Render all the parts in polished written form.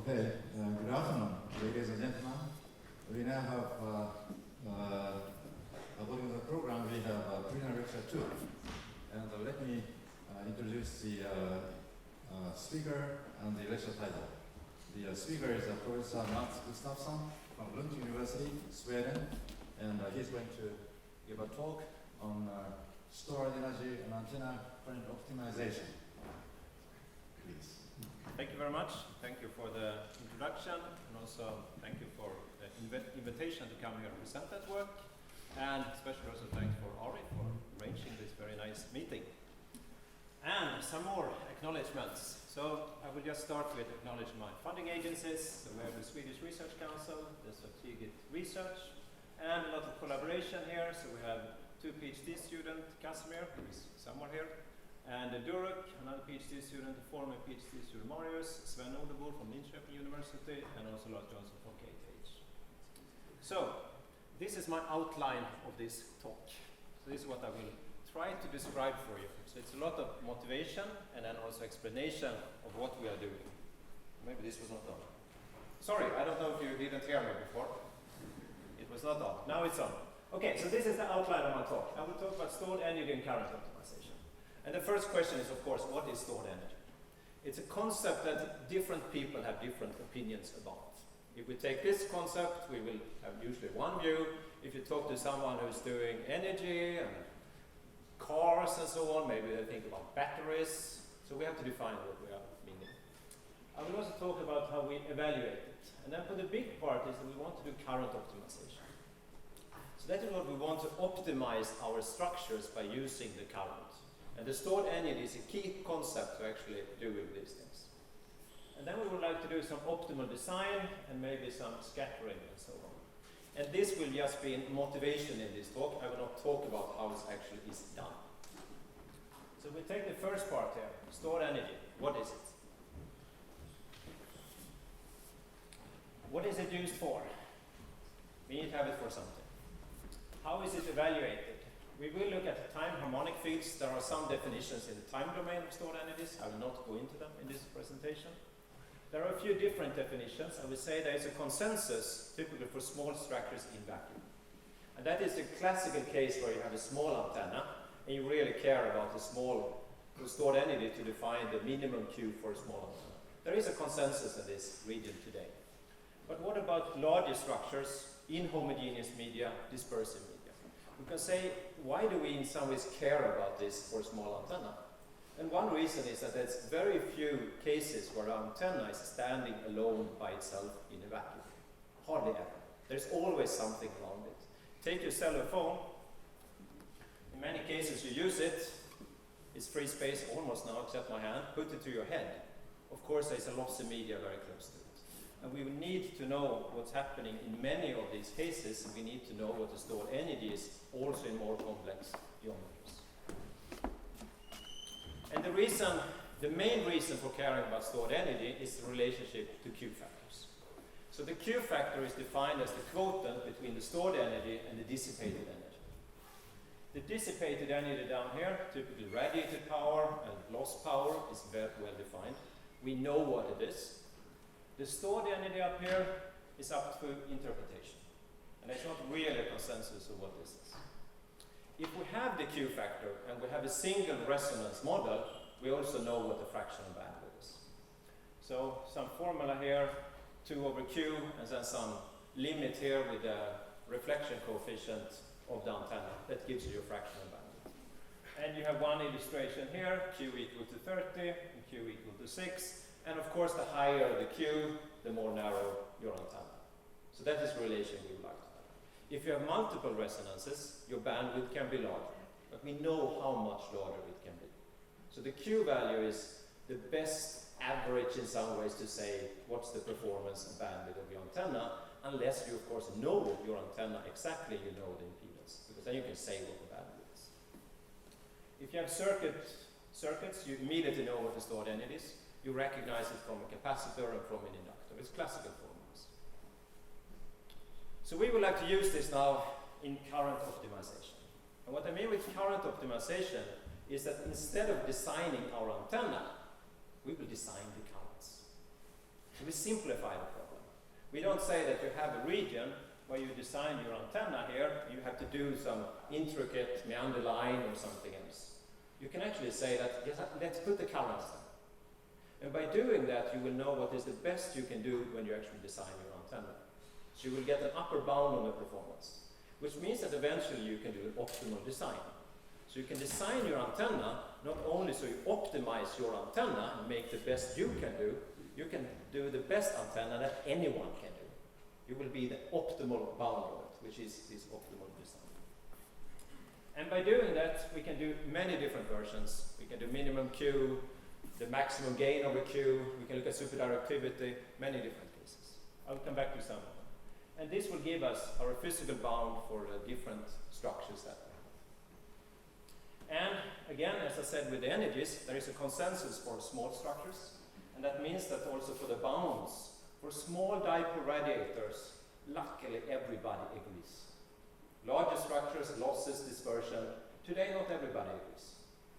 Okay, good afternoon, ladies and gentlemen. We now have, according to the program, we have plenary lecture 2. And let me introduce the speaker and the lecture title. The speaker is Professor Gustafsson from Lund University, Sweden, and he's going to give a talk on stored energy and antenna current optimization. Please. Thank you very much. Thank you for the introduction, and also thank you for the invitation to come here and present that work. And especially also thanks for Ari for arranging this very nice meeting. And some more acknowledgements. So I will just start with acknowledging my funding agencies. So we have the Swedish Research Council, the Strategic Research, and a lot of collaboration here. So we have 2 PhD students, Casimir, who is somewhere here, and Durek, another PhD student, a former PhD student, Marius, Sven Odebo from Linköping University, and also Lars Johnson from KTH. So, this is my outline of this talk. So this is what I will try to describe for you. So it's a lot of motivation and then also explanation of what we are doing. Maybe this was not on. Sorry, I don't know if you didn't hear me before. It was not on. Now it's on. Okay, so this is the outline of my talk. I will talk about stored energy and current optimization. And the first question is, of course, what is stored energy? It's a concept that different people have different opinions about. If we take this concept, we will have usually one view. If you talk to someone who's doing energy and cars and so on, maybe they think about batteries. So we have to define what we are meaning. I will also talk about how we evaluate it. And then for the big part is that we want to do current optimization. So that is what we want to optimize our structures by using the current. And the stored energy is a key concept to actually doing these things. And then we would like to do some optimal design and maybe some scattering and so on. And this will just be motivation in this talk. I will not talk about how it actually is done. So we take the first part here, stored energy. What is it? What is it used for? We need to have it for something. How is it evaluated? We will look at the time harmonic fields. There are some definitions in the time domain of stored energies. I will not go into them in this presentation. There are a few different definitions. I would say there is a consensus, typically for small structures in vacuum. And that is the classical case where you have a small antenna, and you really care about the stored energy to define the minimum Q for a small antenna. There is a consensus in this region today. But what about larger structures, inhomogeneous media, dispersive media? We can say, why do we in some ways care about this for a small antenna? And one reason is that there's very few cases where an antenna is standing alone by itself in a vacuum. Hardly ever. There's always something around it. Take your cellular phone. In many cases you use it. It's free space almost now, except my hand. Put it to your head. Of course there's a lossy media very close to it. And we need to know what's happening in many of these cases. We need to know what the stored energy is, also in more complex geometries. And the main reason for caring about stored energy is the relationship to Q factors. So the Q factor is defined as the quotient between the stored energy and the dissipated energy. The dissipated energy down here, typically radiated power and lost power, is very well defined. We know what it is. The stored energy up here is up to interpretation. And there's not really a consensus of what this is. If we have the Q factor and we have a single resonance model, we also know what the fractional bandwidth is. So some formula here, 2 over Q, and then some limit here with the reflection coefficient of the antenna. That gives you your fractional bandwidth. And you have one illustration here, Q equal to 30 and Q equal to 6. And of course, the higher the Q, the more narrow your antenna. So that is the relation we would like to have. If you have multiple resonances, your bandwidth can be larger. But we know how much larger it can be. So the Q value is the best average in some ways to say what's the performance and bandwidth of your antenna, unless you, of course, know your antenna exactly, you know the impedance. Because then you can say what the bandwidth is. If you have circuits, you immediately know what the stored energy is. You recognize it from a capacitor and from an inductor. It's classical formulas. So we would like to use this now in current optimization. And what I mean with current optimization is that instead of designing our antenna, we will design the currents. So we simplify the problem. We don't say that you have a region where you design your antenna here, you have to do some intricate meander line or something else. You can actually say that, yes, let's put the currents there. And by doing that, you will know what is the best you can do when you actually design your antenna. So you will get an upper bound on the performance, which means that eventually you can do an optimal design. So you can design your antenna not only so you optimize your antenna and make the best you can do the best antenna that anyone can do. You will be the optimal bound of it, which is this optimal design. And by doing that, we can do many different versions. We can do minimum Q, the maximum gain over Q, we can look at superdirectivity, many different cases. I'll come back to some of them. And this will give us our physical bound for the different structures that we have. And again, as I said with the energies, there is a consensus for small structures. And that means that also for the bounds, for small dipole radiators, luckily everybody agrees. Larger structures, losses, dispersion, today not everybody agrees.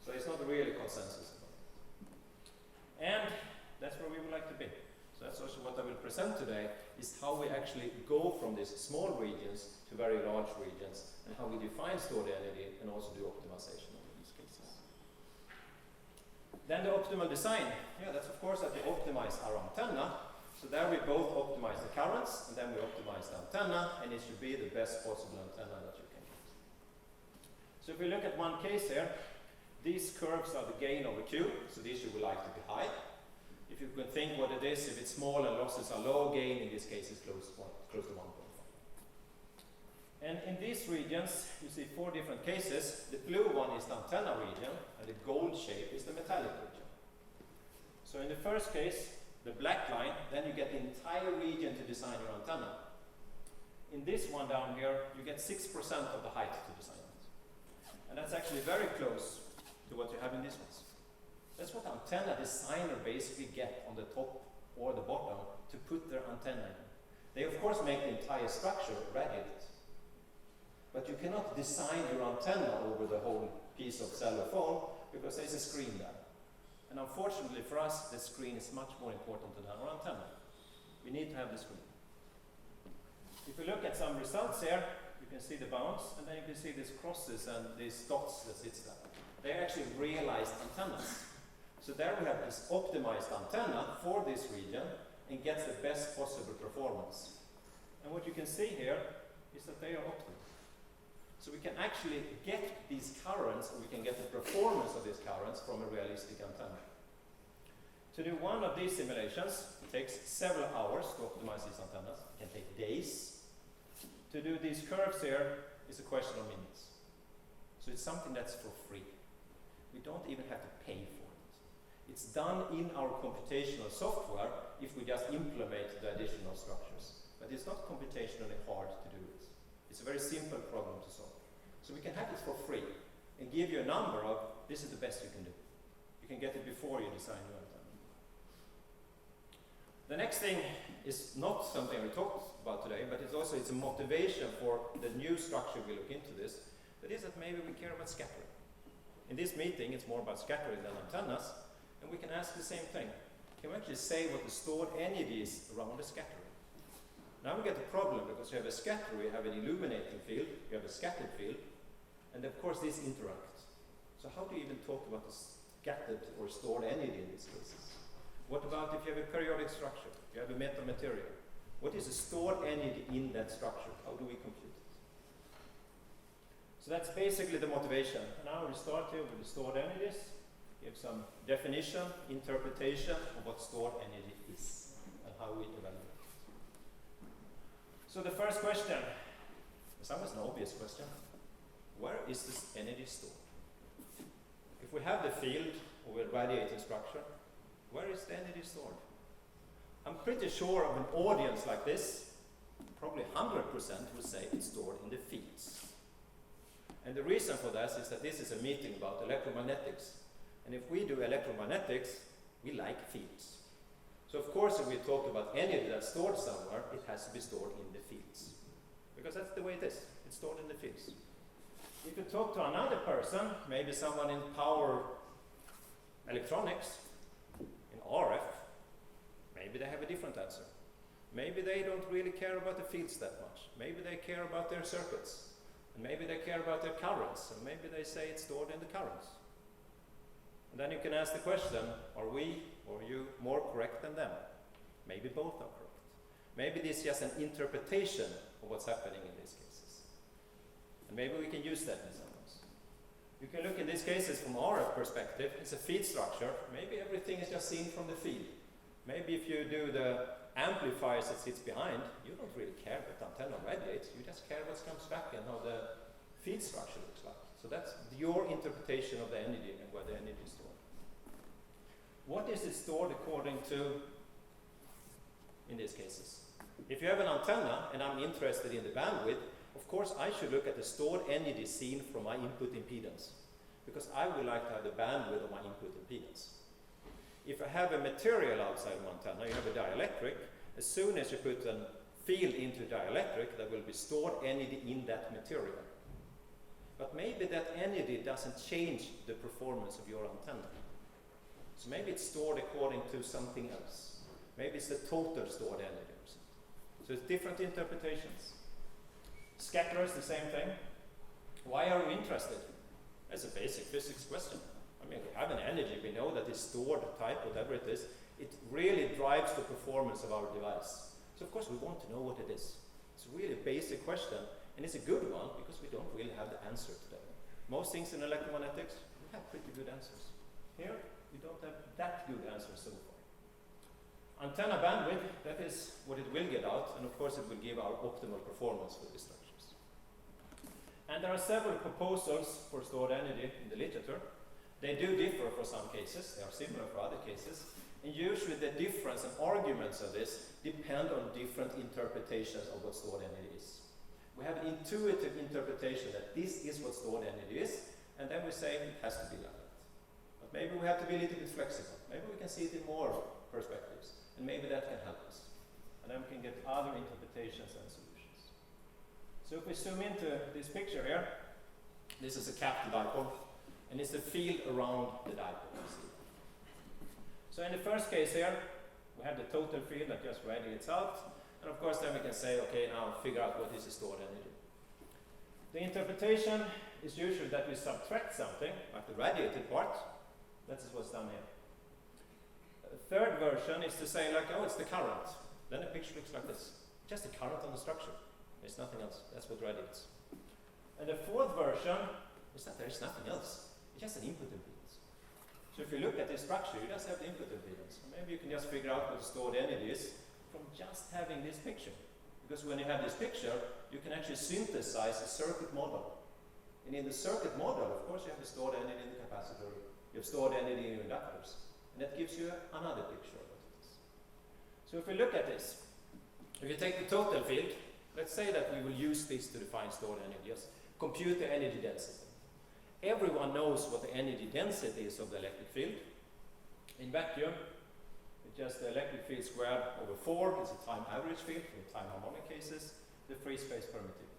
So it's not really consensus about it. And that's where we would like to be. So that's also what I will present today, is how we actually go from these small regions to very large regions, and how we define stored energy and also do optimization of these cases. Then the optimal design. Yeah, that's of course that we optimize our antenna. So there we both optimize the currents, and then we optimize the antenna, and it should be the best possible antenna that you can get. So if we look at one case here, these curves are the gain over Q, so these you would like to be high. If you can think what it is, if it's small and losses are low, gain in this case is close to 1.5. And in these regions, you see 4 different cases. The blue one is the antenna region, and the gold shape is the metallic region. So in the first case, the black line, then you get the entire region to design your antenna. In this one down here, you get 6% of the height to design it. And that's actually very close to what you have in these ones. That's what the antenna designer basically get on the top or the bottom to put their antenna in. They of course make the entire structure radiate. But you cannot design your antenna over the whole piece of cellular phone because there's a screen there. And unfortunately for us, the screen is much more important than our antenna. We need to have the screen. If we look at some results here, you can see the bounds, and then you can see these crosses and these dots that sits there. They're actually realized antennas. So there we have this optimized antenna for this region and gets the best possible performance. And what you can see here is that they are optimal. So we can actually get these currents, or we can get the performance of these currents from a realistic antenna. To do one of these simulations, it takes several hours to optimize these antennas. It can take days. To do these curves here is a question of minutes. So it's something that's for free. We don't even have to pay for it. It's done in our computational software if we just implement the additional structures. But it's not computationally hard to do it. It's a very simple problem to solve. So we can have this for free and give you a number of, this is the best you can do. You can get it before you design your antenna. The next thing is not something we talked about today, but it's a motivation for the new structure we look into this. That is that maybe we care about scattering. In this meeting, it's more about scattering than antennas, and we can ask the same thing. Can we actually say what the stored energy is around the scattering? Now we get a problem because you have a scatterer, you have an illuminating field, you have a scattered field, and of course these interact. So how do you even talk about the scattered or stored energy in these cases? What about if you have a periodic structure, you have a metamaterial? What is the stored energy in that structure? How do we compute it? So that's basically the motivation. Now we start here with the stored energies, give some definition, interpretation of what stored energy is and how we evaluate it. So the first question, it's almost an obvious question. Where is this energy stored? If we have the field or a radiating structure, where is the energy stored? I'm pretty sure of an audience like this, probably 100% would say it's stored in the fields. And the reason for that is that this is a meeting about electromagnetics. And if we do electromagnetics, we like fields. So of course, if we talk about energy that's stored somewhere, it has to be stored in the fields. Because that's the way it is. It's stored in the fields. If you talk to another person, maybe someone in power electronics, in RF, maybe Maybe they have a different answer. Maybe they don't really care about the fields that much. Maybe they care about their circuits. And maybe they care about their currents. And maybe they say it's stored in the currents. And then you can ask the question, are we or you more correct than them? Maybe both are correct. Maybe this is just an interpretation of what's happening in these cases. And maybe we can use that in some ways. You can look in these cases from our perspective. It's a feed structure. Maybe everything is just seen from the feed. Maybe if you do the amplifiers that sits behind, you don't really care what the antenna radiates. You just care what comes back and how the feed structure looks like. So that's your interpretation of the energy and where the energy is stored. What is it stored according to in these cases? If you have an antenna and I'm interested in the bandwidth, of course I should look at the stored energy seen from my input impedance, because I would like to have the bandwidth of my input impedance. If I have a material outside my antenna, you have a dielectric, as soon as you put a field into dielectric, there will be stored energy in that material. But maybe that energy doesn't change the performance of your antenna. So maybe it's stored according to something else. Maybe it's the total stored energy or something. So it's different interpretations. Scatter is the same thing. Why are we interested? That's a basic physics question. I mean, we have an energy, we know that it's stored type, whatever it is. It really drives the performance of our device. So of course we want to know what it is. It's a really basic question, and it's a good one because we don't really have the answer today. Most things in electromagnetics, we have pretty good answers. Here, we don't have that good answer so far. Antenna bandwidth, that is what it will get out, and of course it will give our optimal performance for these structures. And there are several proposals for stored energy in the literature. They do differ for some cases, they are similar for other cases, and usually the difference and arguments of this depend on different interpretations of what stored energy is. We have an intuitive interpretation that this is what stored energy is, and then we say it has to be like that. But maybe we have to be a little bit flexible. Maybe we can see it in more perspectives, and maybe that can help us. And then we can get other interpretations and solutions. So if we zoom into this picture here, this is a capped dipole. And it's the field around the dipole. So in the first case here, we have the total field that just radiates out. And of course then we can say, okay, now figure out what is the stored energy. The interpretation is usually that we subtract something, like the radiated part. That's what's done here. The third version is to say like, oh, it's the current. Then the picture looks like this. Just the current on the structure. There's nothing else. That's what radiates. And the fourth version is that there's nothing else. It's just an input impedance. So if you look at this structure, you just have the input impedance. Maybe you can just figure out what the stored energy is from just having this picture. Because when you have this picture, you can actually synthesize a circuit model. And in the circuit model, of course, you have the stored energy in the capacitor, you have stored energy in your inductors. And that gives you another picture of what it is. So if we look at this, if you take the total field, let's say that we will use this to define stored energy. Just compute the energy density. Everyone knows what the energy density is of the electric field. In vacuum, it's just the electric field squared over 4 is a time average field in time harmonic cases, the free space permittivity.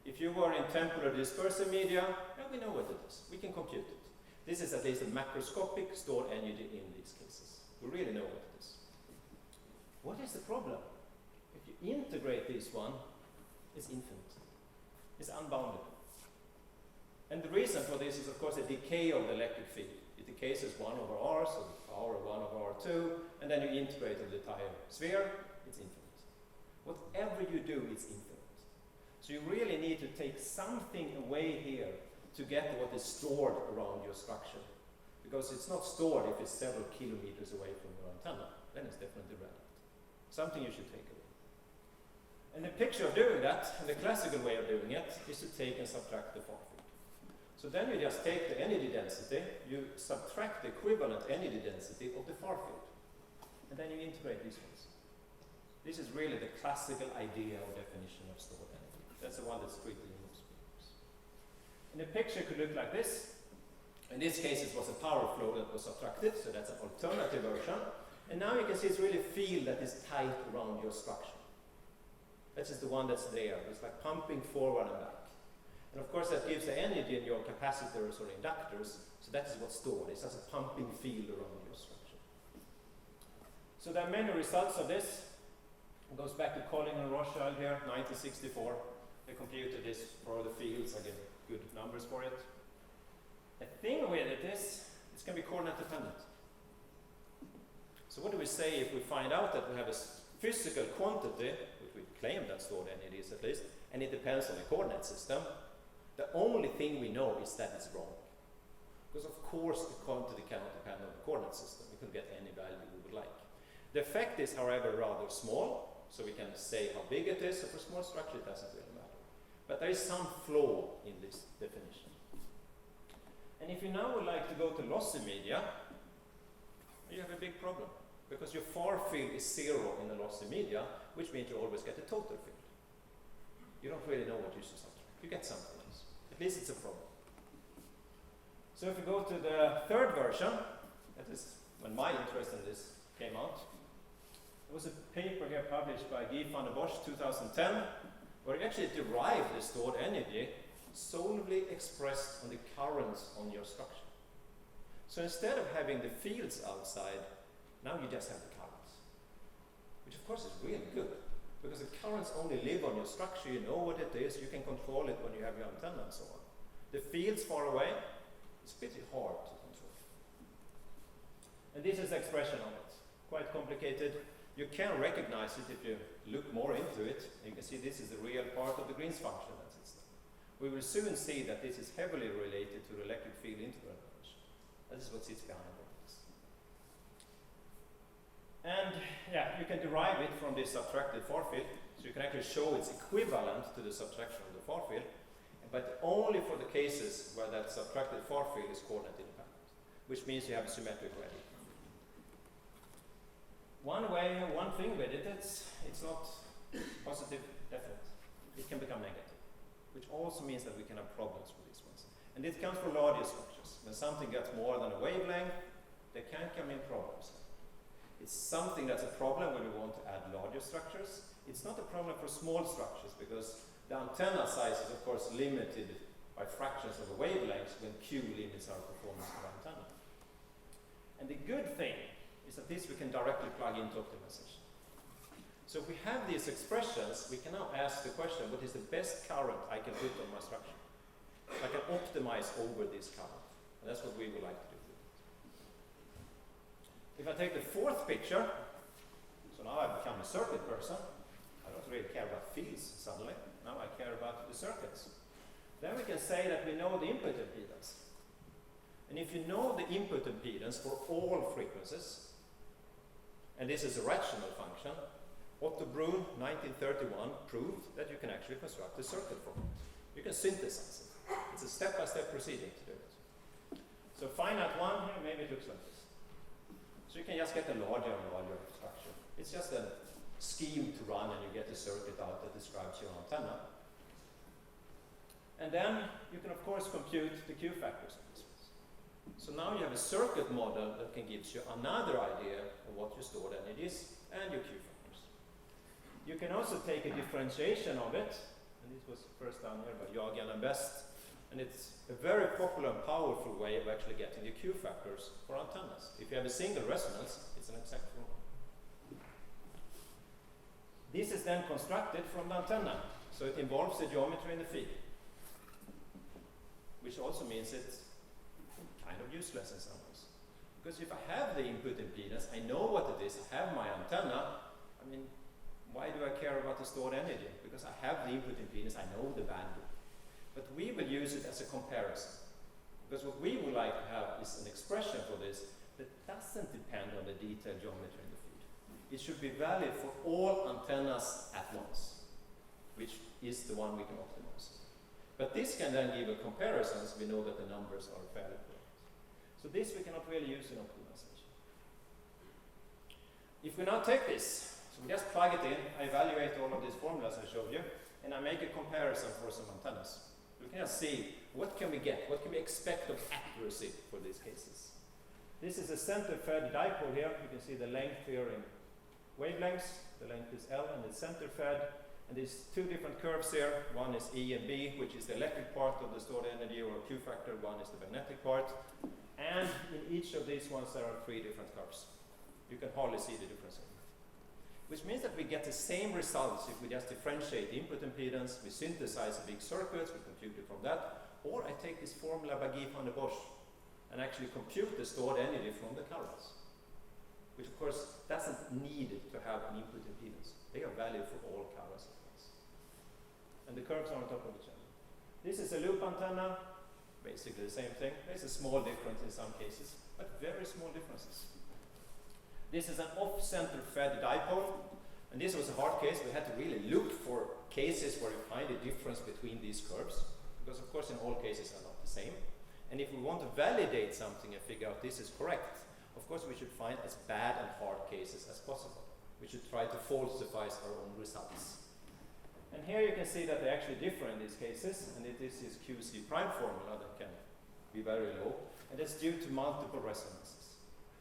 If you were in temporal dispersive media, we know what it is. We can compute it. This is at least a macroscopic stored energy in these cases. We really know what it is. What is the problem? If you integrate this one, it's infinite. It's unbounded. And the reason for this is, of course, the decay of the electric field. It decays as 1 over r, so the power of 1 over r2, and then you integrate the entire sphere, it's infinite. Whatever you do, it's infinite. So you really need to take something away here to get what is stored around your structure. Because it's not stored if it's several kilometers away from your antenna, then it's definitely relevant. Something you should take away. And the picture of doing that, and the classical way of doing it, is to take and subtract the far field. So then you just take the energy density, you subtract the equivalent energy density of the far field, and then you integrate these ones. This is really the classical idea or definition of stored energy. That's the one that's treated in most papers. And the picture could look like this. In this case, it was a power flow that was subtracted, so that's an alternative version. And now you can see it's really a field that is tight around your structure. That is the one that's there. It's like pumping forward and back. And of course that gives the energy in your capacitors or inductors, so that is what's stored. It's just a pumping field around your structure. So there are many results of this. It goes back to Colling and Rothschild here, 1964. They computed this for the fields. I get good numbers for it. The thing with it is, it's going to be coordinate dependent. So what do we say if we find out that we have a physical quantity, which we claim that's stored NADs at least, and it depends on the coordinate system? The only thing we know is that it's wrong. Because of course the quantity cannot depend on the coordinate system. We could get any value we would like. The effect is, however, rather small, so we can say how big it is. So for small structure, it doesn't really matter. But there is some flaw in this definition. And if you now would like to go to lossy media, you have a big problem. Because your far field is 0 in the lossy media, which means you always get a total field. You don't really know what you should subtract. You get something else. At least it's a problem. So if we go to the third version, that is when my interest in this came out. There was a paper here published by Guy van der Bosch, 2010, where he actually derived the stored energy solely expressed on the currents on your structure. So instead of having the fields outside, now you just have the currents, which of course is really good, because the currents only live on your structure. You know what it is, you can control it when you have your antenna and so on. The fields far away, it's pretty hard to control. And this is the expression of it. Quite complicated. You can recognize it if you look more into it. You can see this is the real part of the Green's function that sits there. We will soon see that this is heavily related to the electric field integral function. That is what sits behind all this. And yeah, you can derive it from this subtracted far field. So you can actually show it's equivalent to the subtraction of the far field, but only for the cases where that subtracted far field is coordinate independent, which means you have a symmetric radial. One thing with it, it's not positive definite. It can become negative, which also means that we can have problems with these ones. And it comes for larger structures. When something gets more than a wavelength, there can come in problems. It's something that's a problem when we want to add larger structures. It's not a problem for small structures, because the antenna size is of course limited by fractions of a wavelength when Q limits our performance of our antenna. And the good thing is that this we can directly plug into optimization. So if we have these expressions, we can now ask the question, what is the best current I can put on my structure? I can optimize over this current. And that's what we would like to do. If I take the fourth picture, so now I've become a circuit person. I don't really care about fields suddenly. Now I care about the circuits. Then we can say that we know the input impedance. And if you know the input impedance for all frequencies, and this is a rational function, Otto Brun, 1931, proved that you can actually construct a circuit from it. You can synthesize it. It's a step-by-step proceeding to do it. So finite one here, maybe it looks like this. So you can just get a larger and larger structure. It's just a scheme to run, and you get a circuit out that describes your antenna. And then you can of course compute the Q factors. So now you have a circuit model that can give you another idea of what your stored energy is and your Q factors. You can also take a differentiation of it, and this was first done here by Jagan and Best, and it's a very popular and powerful way of actually getting the Q factors for antennas. If you have a single resonance, it's an exact formula. This is then constructed from the antenna, so it involves the geometry in the field, which also means it's kind of useless in some ways. Because if I have the input impedance, I know what it is, I have my antenna, I mean, why do I care about the stored energy? Because I have the input impedance, I know the bandwidth. But we will use it as a comparison. Because what we would like to have is an expression for this that doesn't depend on the detailed geometry in the field. It should be valid for all antennas at once, which is the one we can optimize. But this can then give a comparison, so we know that the numbers are fairly correct. So this we cannot really use in optimization. If we now take this, so we just plug it in, I evaluate all of these formulas I showed you, and I make a comparison for some antennas. We can just see what can we get, what can we expect of accuracy for these cases. This is a center-fed dipole here. You can see the length here in wavelengths. The length is L and it's center-fed. And there's two different curves here. One is E and B, which is the electric part of the stored energy or Q factor. One is the magnetic part. And in each of these ones there are three different curves. You can hardly see the difference here. Which means that we get the same results if we just differentiate the input impedance, we synthesize a big circuit, we compute it from that, or I take this formula by Guy van der Bosch and actually compute the stored energy from the currents, which of course doesn't need to have an input impedance. They are valid for all currents. And the curves are on top of each other. This is a loop antenna, basically the same thing. There's a small difference in some cases, but very small differences. This is an off-center fed dipole, and this was a hard case. We had to really look for cases where you find a difference between these curves, because of course in all cases are not the same. And if we want to validate something and figure out this is correct, of course we should find as bad and hard cases as possible. We should try to falsify our own results. And here you can see that they actually differ in these cases, and this is QC prime formula that can be very low, and it's due to multiple resonances.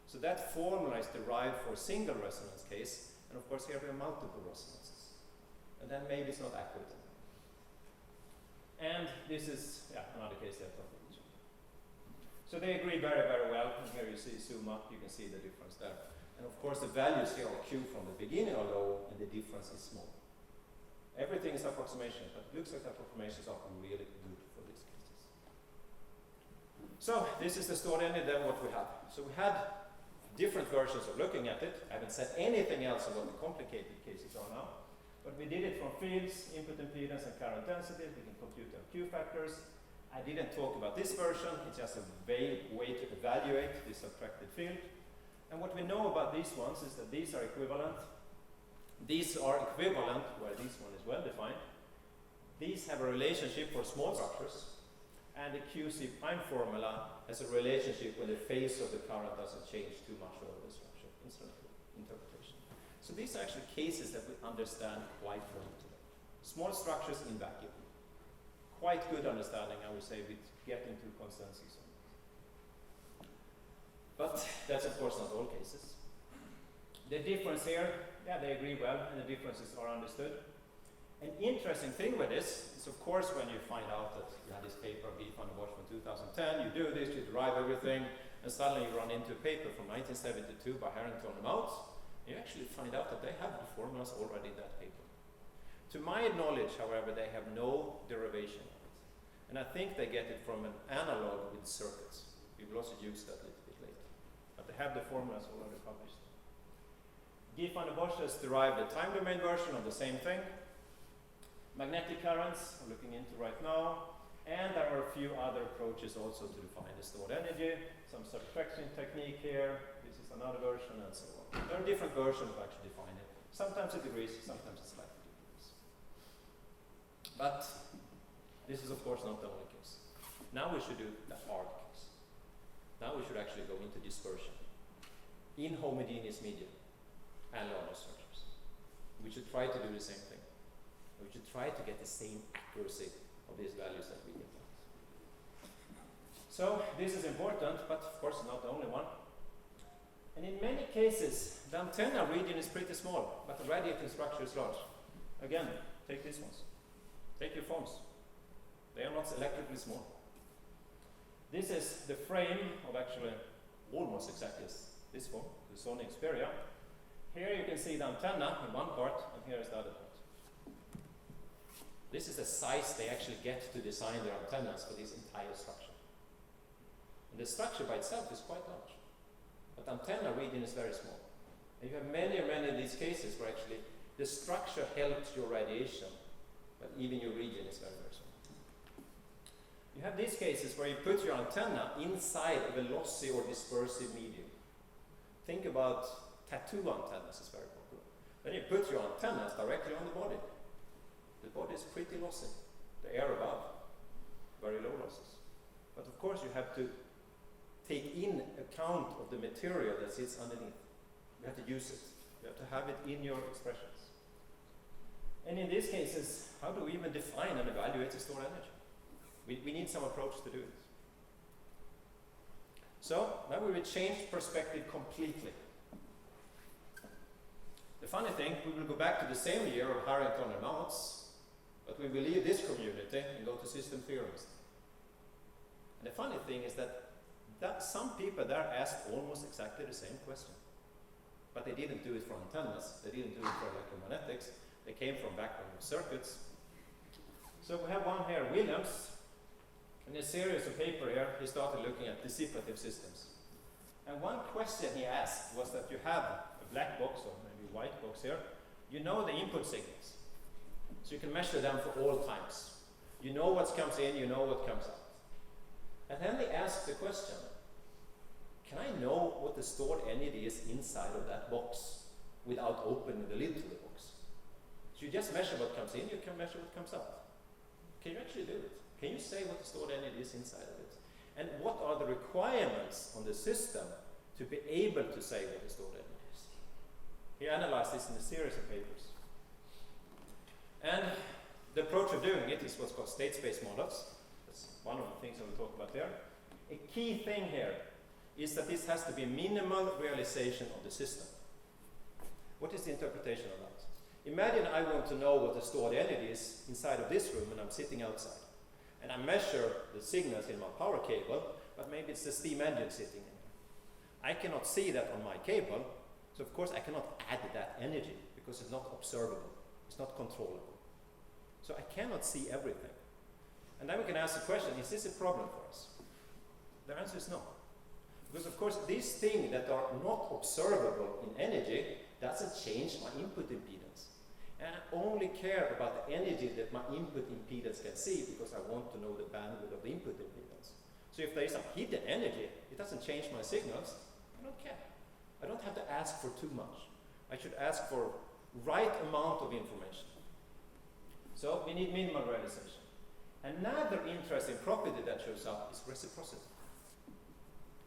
So that formula is derived for a single resonance case, and of course here we have multiple resonances. And then maybe it's not accurate. And this is another case that of each other. So they agree very, very well, and here you see zoom up, you can see the difference there. And of course the values here are Q from the beginning are low, and the difference is small. Everything is approximation, but it looks like approximations are really good for these cases. So this is the stored energy, then what we have. So we had different versions of looking at it. I haven't said anything else about the complicated cases are now, but we did it from fields, input impedance, and current density. We can compute their Q factors. I didn't talk about this version. It's just a vague way to evaluate this subtracted field. And what we know about these ones is that these are equivalent. These are equivalent, where this one is well defined. These have a relationship for small structures, and the QC prime formula has a relationship when the phase of the current doesn't change too much over the structure interpretation. So these are actually cases that we understand quite well today. Small structures in vacuum. Quite good understanding, I would say, with getting to consensus on it. But that's of course not all cases. The difference here, they agree well, and the differences are understood. An interesting thing with this is, of course, when you find out that you had this paper of Guy van der Bosch from 2010, you do this, you derive everything, and suddenly you run into a paper from 1972 by Harrington and Moutz, and you actually find out that they have the formulas already in that paper. To my knowledge, however, they have no derivation of it. And I think they get it from an analog with circuits. We will also use that a little bit later. But they have the formulas already published. Guy van der Bosch has derived a time domain version of the same thing. Magnetic currents, we're looking into right now. And there are a few other approaches also to define the stored energy. Some subtraction technique here. This is another version, and so on. There are different versions of actually defining it. Sometimes it agrees, sometimes it slightly disagrees. But this is of course not the only case. Now we should do the hard case. Now we should actually go into dispersion in homogeneous media and larger structures. We should try to do the same thing. We should try to get the same accuracy of these values that we get. So this is important, but of course not the only one. And in many cases, the antenna region is pretty small, but the radiating structure is large. Again, take these ones. Take your phones. They are not electrically small. This is the frame of actually almost exactly this phone, the Sony Xperia. Here you can see the antenna in one part, and here is the other part. This is the size they actually get to design their antennas for this entire structure. And the structure by itself is quite large, but the antenna region is very small. And you have many of these cases where actually the structure helps your radiation, but even your region is very, very small. You have these cases where you put your antenna inside of a lossy or dispersive medium. Think about tattoo antennas, is very popular. Then you put your antennas directly on the body. The body is pretty lossy. The air above, very low losses. But of course you have to take in account of the material that sits underneath. You have to use it. You have to have it in your expressions. And in these cases, how do we even define and evaluate the stored energy? We need some approach to do it. So now we will change perspective completely. The funny thing, we will go back to the same year of Harrington and Moutz, but we will leave this community and go to system theories. And the funny thing is that some people there asked almost exactly the same question. but they didn't do it for antennas, they didn't do it for electromagnetics, they came from background of circuits. So we have one here, Williams, in a series of paper here, he started looking at dissipative systems. And one question he asked was that you have a black box, or maybe a white box here, you know the input signals. So you can measure them for all times. You know what comes in, you know what comes out. And then they asked the question, can I know what the stored energy is inside of that box without opening the lid to the box? So you just measure what comes in, you can measure what comes out. Can you actually do it? Can you say what the stored energy is inside of it? And what are the requirements on the system to be able to say what the stored energy is? He analyzed this in a series of papers. And the approach of doing it is what's called state space models. That's one of the things I will talk about there. A key thing here is that this has to be minimal realization of the system. What is the interpretation of that? Imagine I want to know what the stored energy is inside of this room and I'm sitting outside. And I measure the signals in my power cable, but maybe it's the steam engine sitting in here. I cannot see that on my cable, so of course I cannot add that energy because it's not observable, it's not controllable. So I cannot see everything. And then we can ask the question, is this a problem for us? The answer is no. Because of course these things that are not observable in energy doesn't change my input impedance. And I only care about the energy that my input impedance can see because I want to know the bandwidth of the input impedance. So if there is some hidden energy, it doesn't change my signals, I don't care. I don't have to ask for too much. I should ask for right amount of information. So we need minimal realization. Another interesting property that shows up is reciprocity.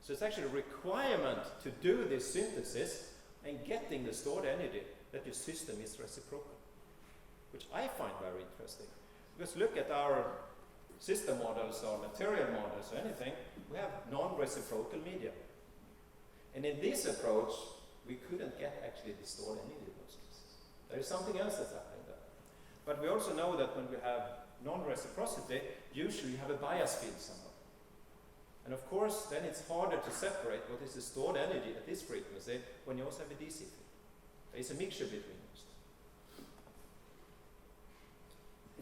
So it's actually a requirement to do this synthesis and getting the stored energy that your system is reciprocal, which I find very interesting. Because look at our system models or material models or anything, we have non-reciprocal media. And in this approach, we couldn't get actually the stored energy in those cases. There is something else that's happening there. But we also know that when we have non-reciprocity, usually you have a bias field somewhere. And of course, then it's harder to separate what is the stored energy at this frequency when you also have a DC field. There is a mixture between those.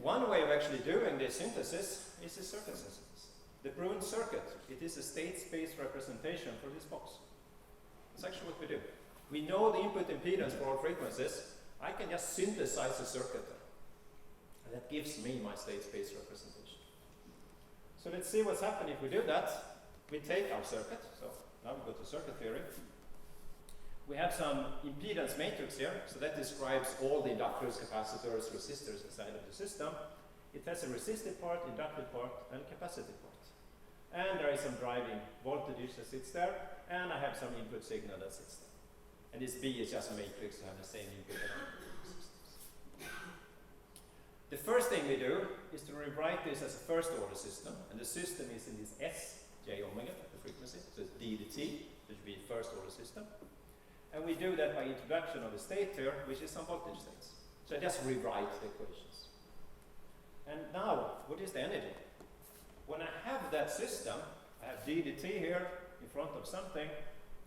One way of actually doing this synthesis is a circuit synthesis. The Bruin circuit, it is a state space representation for this box. That's actually what we do. We know the input impedance for all frequencies. I can just synthesize a circuit there. And that gives me my state space representation. So let's see what's happening if we do that. We take our circuit, so now we go to circuit theory. We have some impedance matrix here, so that describes all the inductors, capacitors, resistors inside of the system. It has a resistive part, inductive part, and capacitive part. And there is some driving voltage that sits there, and I have some input signal that sits there. And this B is just a matrix to have the same input and output resistors. The first thing we do is to rewrite this as a first order system, and the system is in this S, J omega, the frequency, so it's D to T, which would be a first order system. And we do that by introduction of a state here, which is some voltage states. So I just rewrite the equations. And now, what is the energy? When I have that system, I have D to T here in front of something.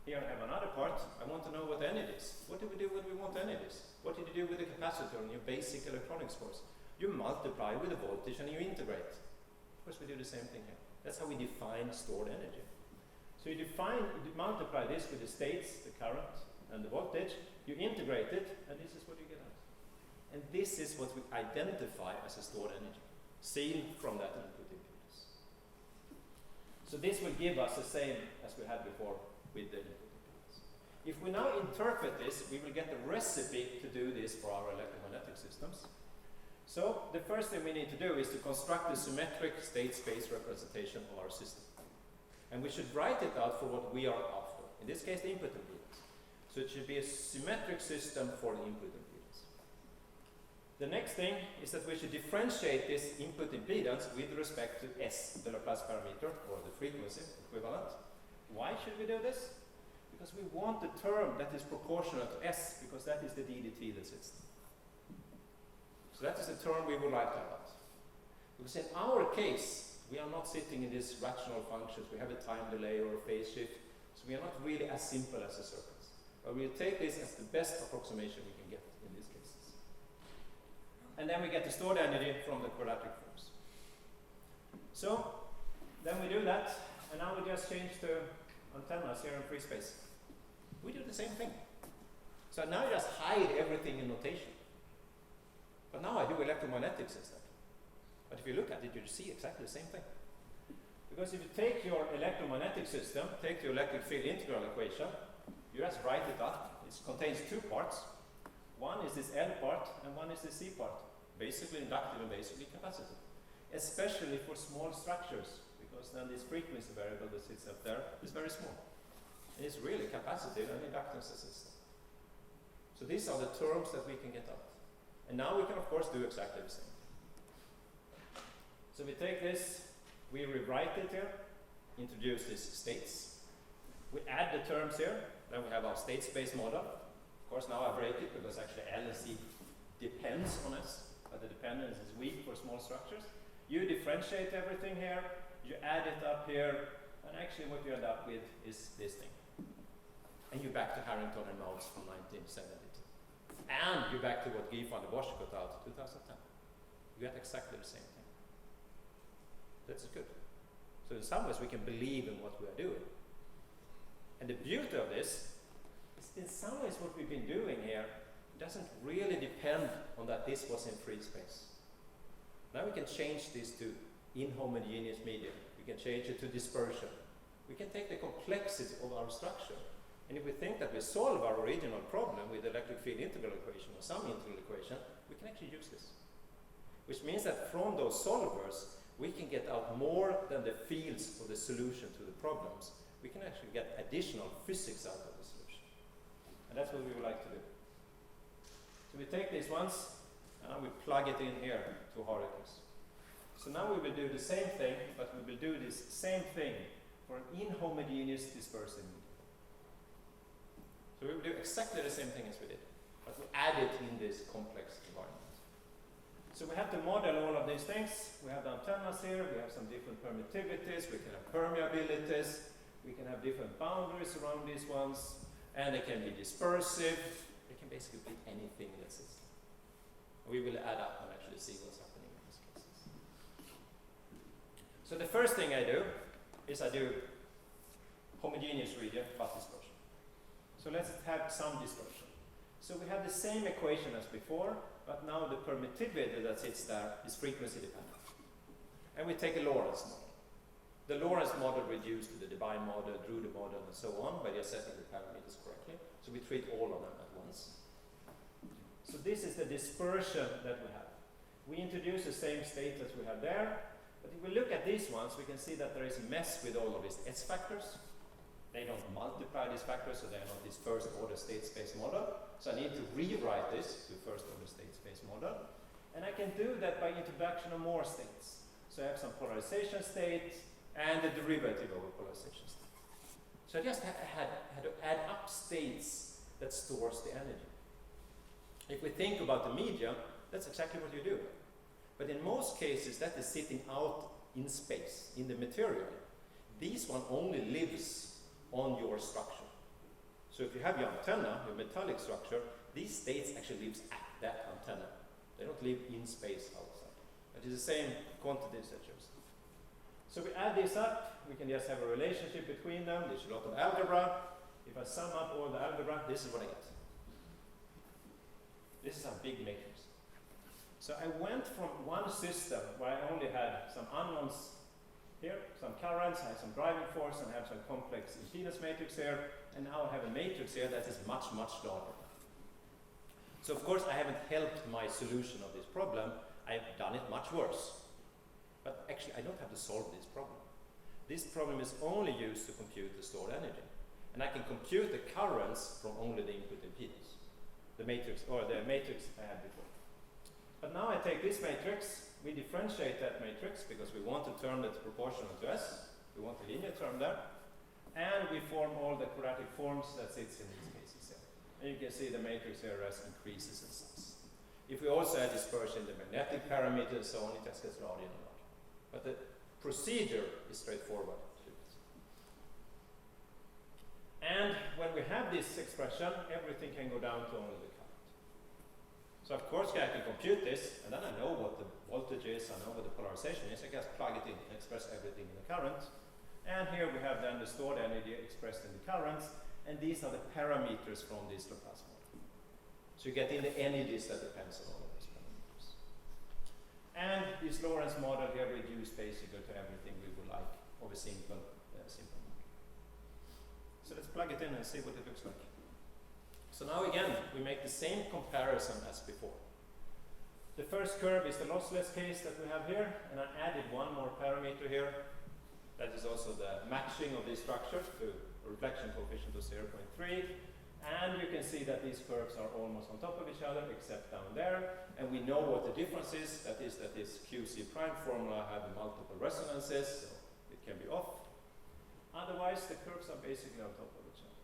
Here I have another part. I want to know what the energy is. What do we do when we want energies? What did you do with the capacitor in your basic electronics course? You multiply with the voltage and you integrate. Of course, we do the same thing here. That's how we define stored energy. So you multiply this with the states, the current, and the voltage, you integrate it, and this is what you get out. And this is what we identify as a stored energy, seen from that input impedance. So this will give us the same as we had before with the input impedance. If we now interpret this, we will get the recipe to do this for our electromagnetic systems. So the first thing we need to do is to construct a symmetric state space representation of our system. And we should write it out for what we are after. In this case, the input impedance. So it should be a symmetric system for the input impedance. The next thing is that we should differentiate this input impedance with respect to S, the Laplace parameter, or the frequency equivalent. Why should we do this? Because we want the term that is proportional to S, because that is the D to T that sits there. So that is the term we would like to have. Because in our case, we are not sitting in these rational functions. We have a time delay or a phase shift. So we are not really as simple as the circuits. But we'll take this as the best approximation we can get in these cases. And then we get the stored energy from the quadratic forms. So then we do that, and now we just change the antennas here in free space. We do the same thing. So now I just hide everything in notation. But now I do electromagnetics instead. But if you look at it, you see exactly the same thing. Because if you take your electromagnetic system, take your electric field integral equation, you just write it up. It contains two parts. One is this L part, and one is the C part. Basically inductive and basically capacitive. Especially for small structures, because then this frequency variable that sits up there is very small. And it's really capacitive and inductance system. So these are the terms that we can get out. And now we can of course do exactly the same. So we take this, we rewrite it here, introduce these states. We add the terms here, then we have our state space model. Of course now I break it because actually L and C depends on us, but the dependence is weak for small structures. You differentiate everything here, you add it up here, and actually what you end up with is this thing. And you're back to Harrington and Modes from 1972. And you're back to what Guy van der Bosch got out in 2010. You get exactly the same thing. That's good. So in some ways we can believe in what we are doing. And the beauty of this is in some ways what we've been doing here doesn't really depend on that this was in free space. Now we can change this to inhomogeneous medium. We can change it to dispersion. We can take the complexity of our structure. And if we think that we solve our original problem with the electric field integral equation or some integral equation, we can actually use this. Which means that from those solvers, we can get out more than the fields for the solution to the problems. We can actually get additional physics out of the solution. And that's what we would like to do. So we take these ones, and now we plug it in here to Horicus. So now we will do the same thing, but we will do this same thing for an inhomogeneous dispersing medium. So we will do exactly the same thing as we did, but we add it in this complex environment. So we have to model all of these things. We have the antennas here, we have some different permittivities, we can have permeabilities, we can have different boundaries around these ones, and they can be dispersive. They can basically be anything in the system. We will add up and actually see what's happening in these cases. So the first thing I do is I do homogeneous region but dispersion. So let's have some dispersion. So we have the same equation as before, but now the permittivity that sits there is frequency dependent. And we take a Lorentz model. The Lorentz model reduced to the Debye model, Drude model, and so on by just setting the parameters correctly. So we treat all of them at once. So this is the dispersion that we have. We introduce the same state as we have there, but if we look at these ones, we can see that there is a mess with all of these S factors. They don't multiply these factors, so they are not this first order state space model. So I need to rewrite this to first order state space model. And I can do that by introduction of more states. So I have some polarization state and the derivative of a polarization state. So I just had to add up states that stores the energy. If we think about the medium, that's exactly what you do. But in most cases, that is sitting out in space, in the material. This one only lives on your structure. So if you have your antenna, your metallic structure, these states actually live at that antenna. They don't live in space outside. It is the same quantities that choose. So we add this up, we can just have a relationship between them. There's a lot of algebra. If I sum up all the algebra, this is what I get. This is a big matrix. So I went from one system where I only had some unknowns here, some currents, I have some driving force, and I have some complex impedance matrix here, and now I have a matrix here that is much, much larger. So of course I haven't helped my solution of this problem, I've done it much worse. But actually I don't have to solve this problem. This problem is only used to compute the stored energy. And I can compute the currents from only the input impedance. The matrix I had before. But now I take this matrix, we differentiate that matrix because we want to term that's proportional to S. We want a linear term there. And we form all the quadratic forms that sits in these cases here. And you can see the matrix here as increases in size. If we also add dispersion in the magnetic parameters, so on, it just gets larger and larger. But the procedure is straightforward. And when we have have this expression, everything can go down to only the current. So of course I can compute this, and then I know what the voltage is, I know what the polarization is, I just plug it in and express everything in the current. And here we have then the stored energy expressed in the currents, and these are the parameters from this Laplace model. So you get in the energies that depends on all of these parameters. And this Lorentz model here reduced basically to everything we would like of a simple model. So let's plug it in and see what it looks like. So now again, we make the same comparison as before. The first curve is the lossless case that we have here, and I added one more parameter here. That is also the matching of these structures to a reflection coefficient of 0.3. And you can see that these curves are almost on top of each other, except down there. And we know what the difference is. That is that this QC prime formula have multiple resonances, so it can be off. Otherwise, the curves are basically on top of each other.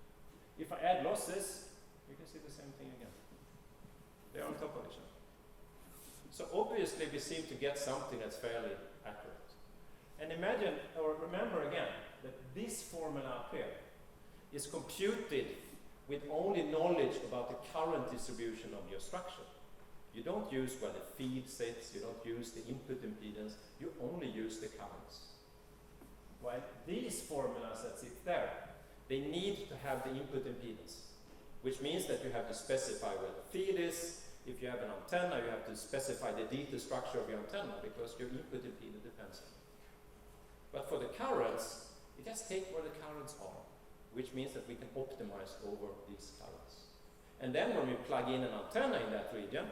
If I add losses, you can see the same thing again. They're on top of each other. So obviously, we seem to get something that's fairly accurate. And imagine, or remember again, that this formula up here is computed with only knowledge about the current distribution of your structure. You don't use where the feed sits, you don't use the input impedance, you only use the currents. While these formulas that sit there, they need to have the input impedance, which means that you have to specify where the feed is. If you have an antenna, you have to specify the detailed structure of your antenna because your input impedance depends on it. But for the currents, you just take where the currents are, which means that we can optimize over these currents. And then when we plug in an antenna in that region,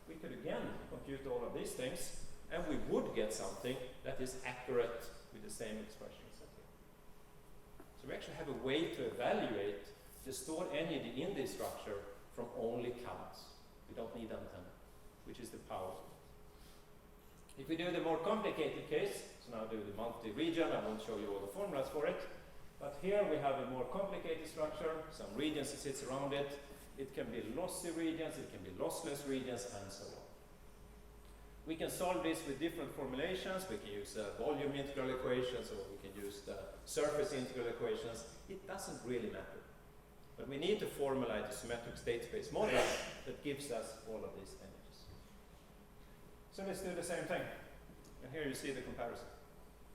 we could again compute all of these things, and we would get something that is accurate with the same expressions. So we actually have a way to evaluate the stored energy in this structure from only currents. We don't need antenna, which is the power. If we do the more complicated case, so now do the multi-region, I won't show you all the formulas for it, but here we have a more complicated structure, some regions that sits around it. It can be lossy regions, it can be lossless regions, and so on. We can solve this with different formulations. We can use volume integral equations, or we can use the surface integral equations. It doesn't really matter. But we need to formulate a symmetric state space model that gives us all of these energies. So let's do the same thing. And here you see the comparison.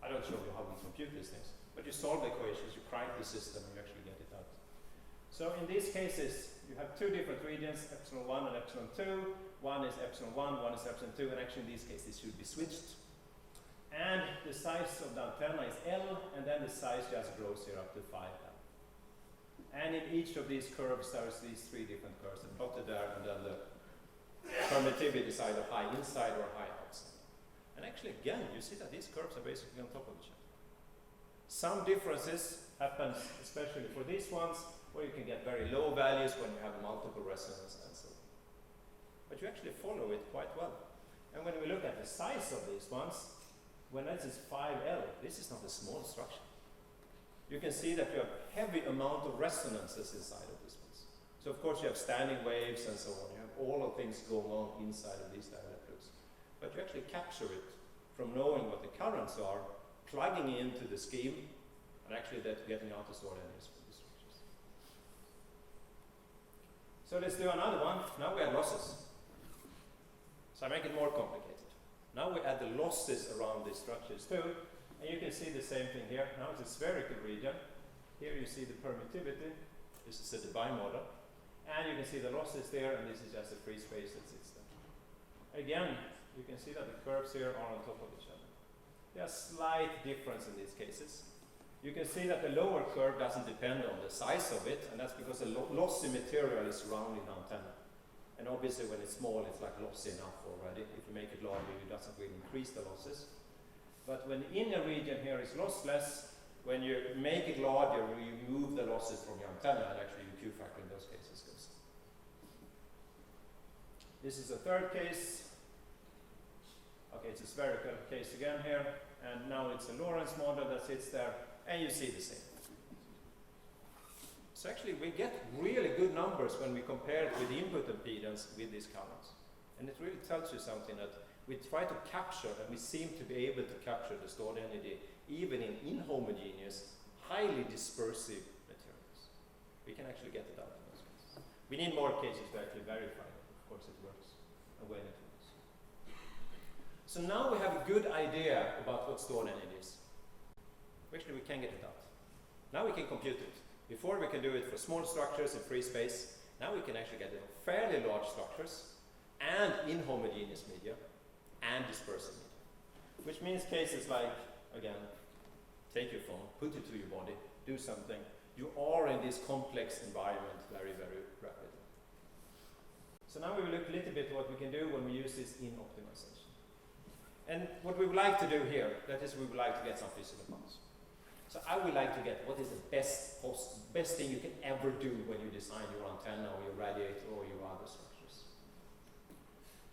I don't show you how we compute these things, but you solve the equations, you crank the system, and you actually get it out. So in these cases, you have two different regions, epsilon 1 and epsilon 2. One is epsilon 1, one is epsilon 2, and actually in these cases should be switched. And the size of the antenna is L, and then the size just grows here up to 5L. And in each of these curves, there's these three different curves that plotted there, and then the permittivity is either high inside or high outside. And actually, again, you see that these curves are basically on top of each other. Some differences happen, especially for these ones, where you can get very low values when you have multiple resonance and so on. But you actually follow it quite well. And when we look at the size of these ones, when this is 5L, this is not a small structure. You can see that you have heavy amount of resonances inside of these ones. So of course you have standing waves and so on. You have all of things going on inside of these dielectrics. But you actually capture it from knowing what the currents are, plugging into the scheme, and actually that getting out the stored energies from these structures. So let's do another one. Now we have losses. So I make it more complicated. Now we add the losses around these structures too, and you can see the same thing here. Now it's a spherical region. Here you see the permittivity. This is a Debye model. And you can see the losses there, and this is just a free space that sits there. Again, you can see that the curves here are on top of each other. There's a slight difference in these cases. You can see that the lower curve doesn't depend on the size of it, and that's because the lossy material is surrounding the antenna. And obviously when it's small, it's like lossy enough already. If you make it larger, it doesn't really increase the losses. But when the inner region here is lossless, when you make it larger, you move the losses from your antenna, and actually your Q factor in those cases goes. This is the third case. Okay, it's a spherical case again here, and now it's a Lorentz model that sits there, and you see the same. So actually we get really good numbers when we compare it with the input impedance with these currents. And it really tells you something that we try to capture, and we seem to be able to capture the stored energy even in inhomogeneous, highly dispersive materials. We can actually get it out in those cases. We need more cases to actually verify that, of course, it works and when it works. So now we have a good idea about what stored energy is. Actually, we can get it out. Now we can compute it. Before we can do it for small structures in free space. Now we can actually get it on fairly large structures and inhomogeneous media and dispersive media. Which means cases like, again, take your phone, put it to your body, do something. You are in this complex environment very, very rapidly. So now we will look a little bit what we can do when we use this in optimization. And what we would like to do here, that is we would like to get some physical bonds. So I would like to get what is the best thing you can ever do when you design your antenna or your radiator or your other structures.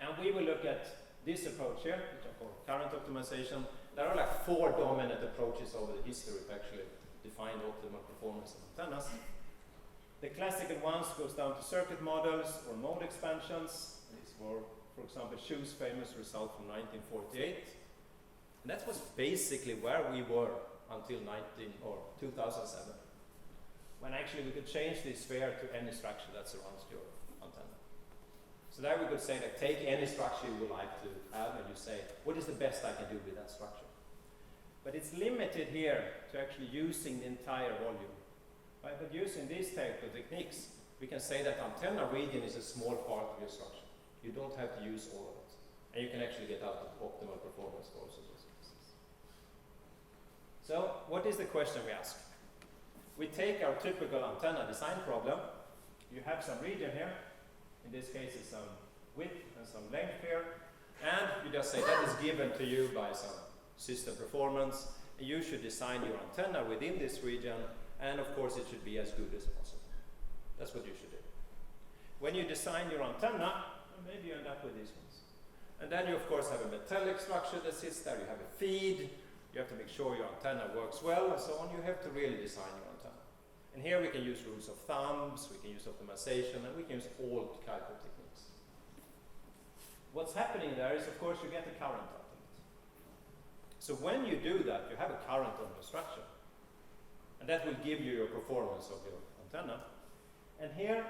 And we will look at this approach here, which I call current optimization. There are like 4 dominant approaches over the history to actually define optimal performance of antennas. The classical ones goes down to circuit models or mode expansions. These were, for example, Shu's famous result from 1948. And that was basically where we were until 2007, when actually we could change the sphere to any structure that surrounds your antenna. So there we could say that take any structure you would like to have and you say, what is the best I can do with that structure? But it's limited here to actually using the entire volume. Right? But using these type of techniques, we can say that antenna region is a small part of your structure. You don't have to use all of it. And you can actually get out the optimal performance for also those cases. So what is the question we ask? We take our typical antenna design problem. You have some region here. In this case, it's some width and some length here. And you just say that is given to you by some system performance. And you should design your antenna within this region. And of course, it should be as good as possible. That's what you should do. When you design your antenna, maybe you end up with these ones. And then you, of course, have a metallic structure that sits there. You have a feed. You have to make sure your antenna works well, and so on. You have to really design your antenna. And here we can use rules of thumbs, we can use optimization, and we can use all kinds of techniques. What's happening there is, of course, you get a current out of it. So when you do that, you have a current on your structure. And that will give you your performance of your antenna. And here,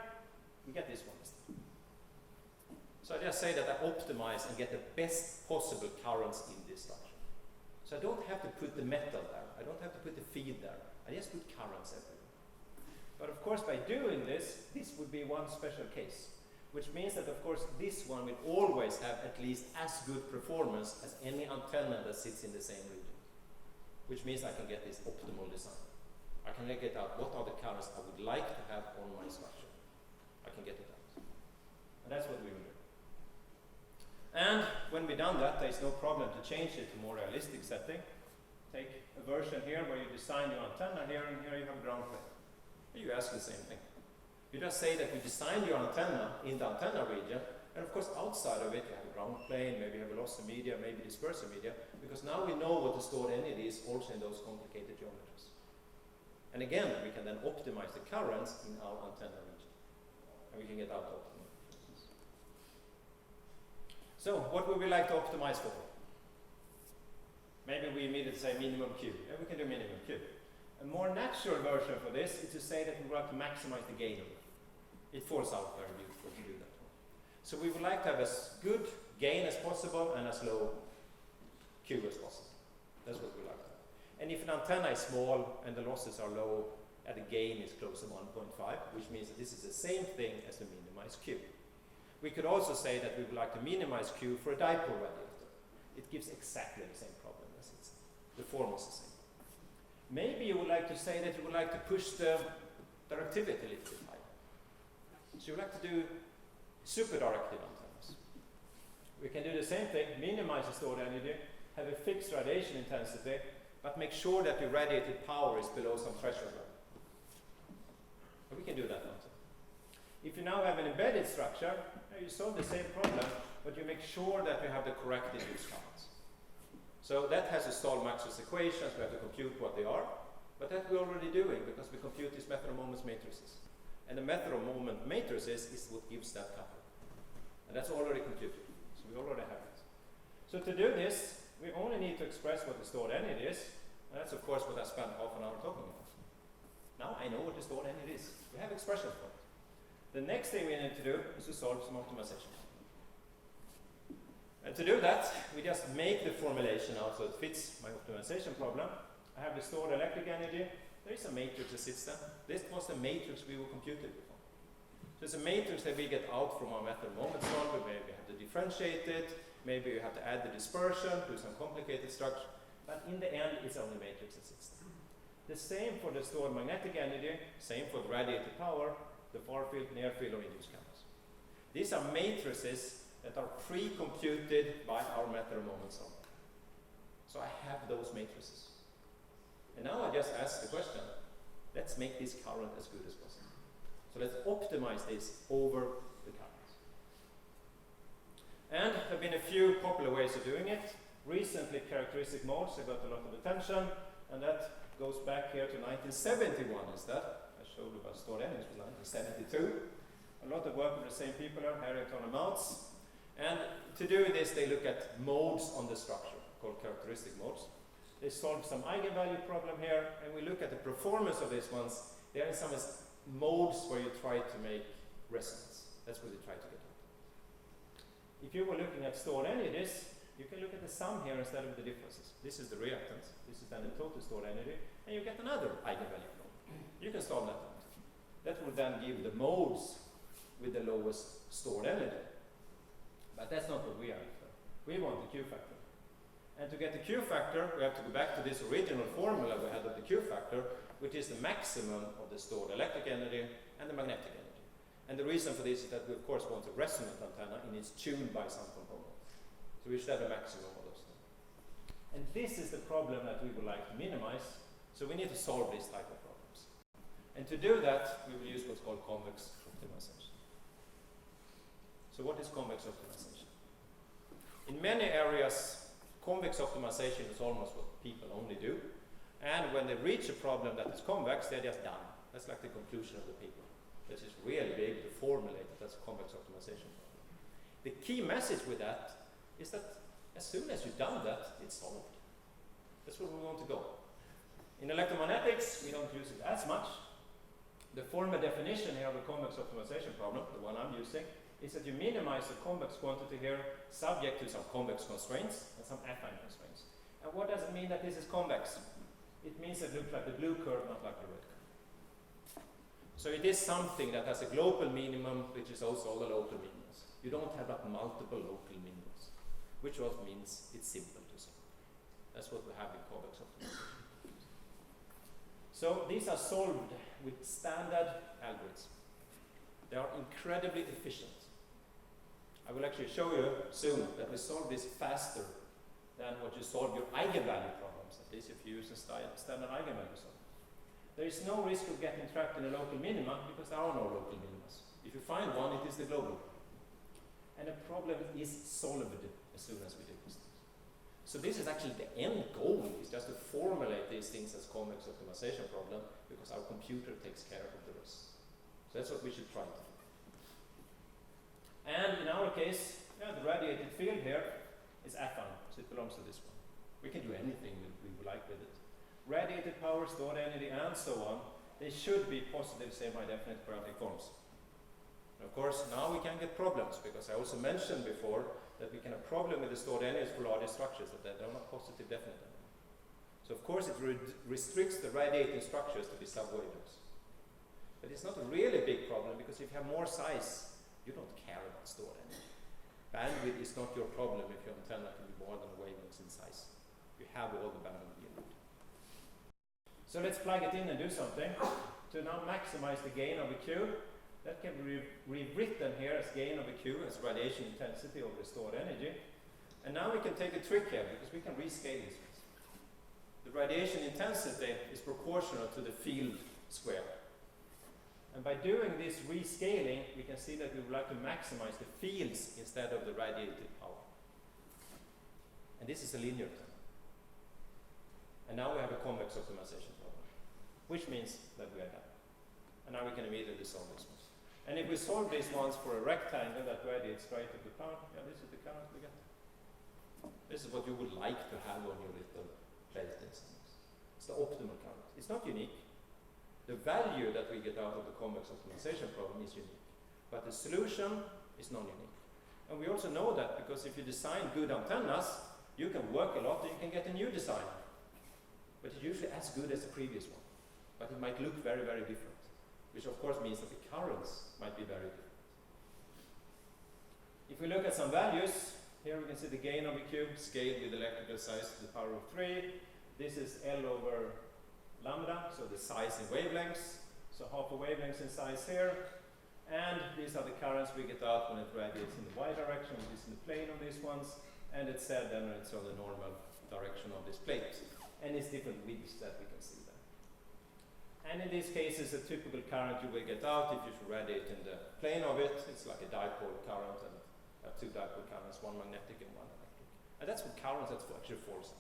we get this one. So I just say that I optimize and get the best possible currents in this structure. So I don't have to put the metal there. I don't have to put the feed there. I just put currents everywhere. But of course, by doing this, this would be one special case, which means that, of course, this one will always have at least as good performance as any antenna that sits in the same region, which means I can get this optimal design. I can get out what are the currents I would like to have on my structure. I can get it out. And that's what we will do. And when we've done that, there's no problem to change it to more realistic setting. Take a version here where you design your antenna here, and here you have ground plane. You ask the same thing. You just say that you design your antenna in the antenna region, and of course outside of it you have a ground plane, maybe you have a lossy media, maybe dispersive media, because now we know what the stored energy is also in those complicated geometries. And again, we can then optimize the currents in our antenna region, and we can get out optimal. So, what would we like to optimize for? Maybe we immediately say minimum Q. Yeah, we can do minimum Q. A more natural version for this is to say that we would like to maximize the gain of it. It falls out very beautiful to do that. So we would like to have as good gain as possible and as low Q as possible. That's what we like to have. And if an antenna is small and the losses are low and the gain is close to 1.5, which means that this is the same thing as the minimized Q. We could also say that we would like to minimize Q for a dipole radiator. It gives exactly the same problem as it's. The form is the same. Maybe you would like to say that you would like to push the directivity a little bit higher. So you would like to do super directive antennas. We can do the same thing, minimize the stored energy, have a fixed radiation intensity, but make sure that your radiated power is below some threshold level. And we can do that now. If you now have an embedded structure, you solve the same problem, but you make sure that you have the correct induced currents. So that has to solve Maxwell's equations, we have to compute what they are, but that we're already doing because we compute these method of moments matrices. And the method of moment matrices is what gives that coupling. And that's already computed, so we already have it. So to do this, we only need to express what the stored energy is, and that's of course what I spent half an hour talking about. Now I know what the stored energy is. We have expression for it. The next thing we need to do is to solve some optimization. And to do that, we just make the formulation out so it fits my optimization problem. I have the stored electric energy. There is a matrix that sits there. This was the matrix we were computed before. So it's a matrix that we get out from our method moment solver. Maybe we have to differentiate it. Maybe we have to add the dispersion, do some complicated structure. But in the end, it's only matrix that sits there. The same for the stored magnetic energy, same for the radiated power, the far field, near field, or induced currents. These are matrices that are pre-computed by our method moment solver. So I have those matrices. And now I just ask the question, let's make this current as good as possible. So let's optimize this over the current. And there have been a few popular ways of doing it. Recently, characteristic modes have got a lot of attention, and that goes back here to 1971 instead. I showed you about stored energy in 1972. A lot of work with the same people here, Harrington and Mounts. And to do this, they look at modes on the structure, called characteristic modes. They solve some eigenvalue problem here, and we look at the performance of these ones. They are in some modes where you try to make resonance. That's what you try to get at. If you were looking at stored energies, you can look at the sum here instead of the differences. This is the reactance. This is then the total stored energy, and you get another eigenvalue problem. You can solve that out. That will then give the modes with the lowest stored energy. But that's not what we are after. We want the Q factor. And to get the Q factor, we have to go back to this original formula we had of the Q factor, which is the maximum of the stored electric energy and the magnetic energy. And the reason for this is that we, of course, want a resonant antenna, and it's tuned by some component. So we should have a maximum of those things. And this is the problem that we would like to minimize. So we need to solve these type of problems. And to do that, we will use what's called convex optimization. So what is convex optimization? In many areas, convex optimization is almost what people only do. And when they reach a problem that is convex, they're just done. That's like the conclusion of the paper. This is really big to formulate that that's a convex optimization problem. The key message with that is that as soon as you've done that, it's solved. That's where we want to go. In electromagnetics, we don't use it as much. The formal definition here of a convex optimization problem, the one I'm using, is that you minimize the convex quantity here subject to some convex constraints and some affine constraints. And what does it mean that this is convex? It means it looks like the blue curve, not like the red curve. So it is something that has a global minimum, which is also all the local minimums. You don't have like multiple local minimums, which what means it's simple to solve. That's what we have in convex optimization. So these are solved with standard algorithms. They are incredibly efficient. I will actually show you soon that we solve this faster than what you solve your eigenvalue problems, at least if you use a standard eigenvalue solver. There is no risk of getting trapped in a local minima because there are no local minimas. If you find one, it is the global. And the problem is solved as soon as we do this. So this is actually the end goal, is just to formulate these things as convex optimization problem because our computer takes care of the rest. So that's what we should try to do. And in our case, the radiated field here is affine, so it belongs to this one. We can do anything we would like with it. Radiated power, stored energy, and so on, they should be positive semi-definite quadratic forms. And of course, now we can get problems, because I also mentioned before that we can have problem with the stored energies for larger structures, that they're not positive definite anymore. So of course it restricts the radiating structures to be subwavelengths. But it's not a really big problem, because if you have more size, you don't care about stored energy. Bandwidth is not your problem if your antenna can be more than a wavelength in size. You have all the bandwidth you need. So let's plug it in and do something. To now maximize the gain of a Q, that can be rewritten here as gain of a Q as radiation intensity over the stored energy. And now we can take a trick here, because we can rescale this. The radiation intensity is proportional to the field square. And by doing this rescaling, we can see that we would like to maximize the fields instead of the radiated power. And this is a linear term. And now we have a convex optimization problem, which means that we are done. And now we can immediately solve this one. And if we solve these ones for a rectangle that radiates straight to the power, this is the current we get. This is what you would like to have on your little plate instance. It's the optimal current. It's not unique. The value that we get out of the convex optimization problem is unique, but the solution is non-unique. And we also know that because if you design good antennas, you can work a lot and you can get a new design. But it's usually as good as the previous one. But it might look very, very different, which of course means that the currents might be very different. If we look at some values, here we can see the gain of the cube scaled with electrical size to the power of 3. This is L over lambda, so the size in wavelengths. So half a wavelength in size here. And these are the currents we get out when it radiates in the y direction, which is in the plane of these ones. And it's said then it's on the normal direction of this plate. And it's different widths that we can see there. And in these cases, a typical current you will get out if you radiate in the plane of it, it's like a dipole current, and two dipole currents, one magnetic and one electric. And that's what currents that's actually force.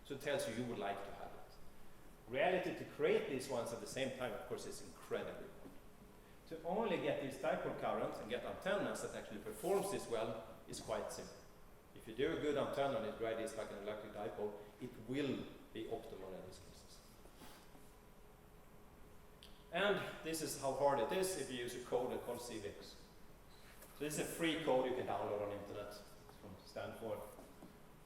So it tells you would like to have it. Reality to create these ones at the same time, of course, is incredibly important. To only get these dipole currents and get antennas that actually performs this well is quite simple. If you do a good antenna and it radiates like an electric dipole, it will be optimal in these cases. And this is how hard it is if you use a code that called CVX. So this is a free code you can download on the internet from Stanford.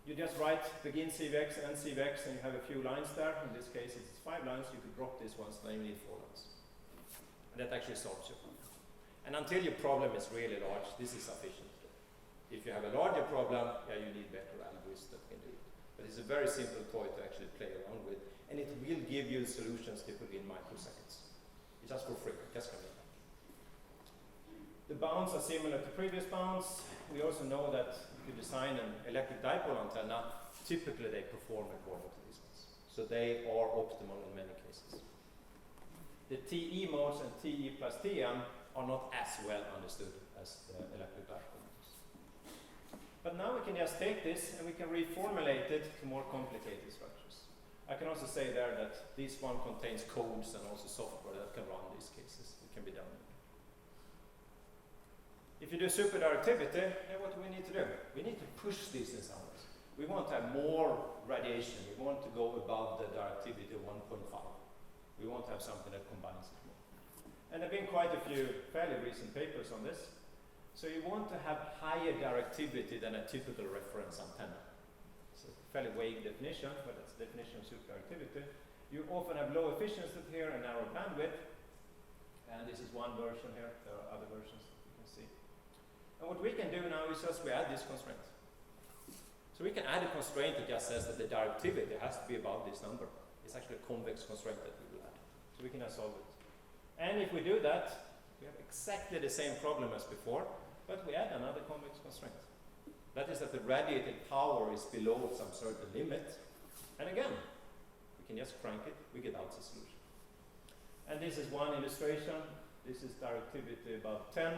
You just write begin CVX, end CVX, and you have a few lines there. In this case, it's 5 lines. You could drop this one, so now you need 4 lines. And that actually solves your problem. And until your problem is really large, this is sufficient. If you have a larger problem, yeah, you need better algorithms that can do it. But it's a very simple toy to actually play around with, and it will give you solutions typically in microseconds. It's just for free, just come in. The bounds are similar to previous bounds. We also know that if you design an electric dipole antenna, typically they perform according to these ones. So they are optimal in many cases. The TE modes and TE plus TM are not as well understood as the electric dipole modes. But now we can just take this and we can reformulate it to more complicated structures. I can also say there that this one contains codes and also software that can run these cases. It can be done. If you do super directivity, then what do we need to do? We need to push these in some ways. We want to have more radiation. We want to go above the directivity of 1.5. We want to have something that combines it more. And there have been quite a few fairly recent papers on this. So you want to have higher directivity than a typical reference antenna. It's a fairly vague definition, but that's the definition of super directivity. You often have low efficiency here and narrow bandwidth. And this is one version here. There are other versions that you can see. And what we can do now is just we add this constraint. So we can add a constraint that just says that the directivity has to be above this number. It's actually a convex constraint that we will add. So we can now solve it. And if we do that, we have exactly the same problem as before, but we add another convex constraint. That is that the radiated power is below some certain limit. And again, we can just crank it, we get out the solution. And this is one illustration. This is directivity above 10.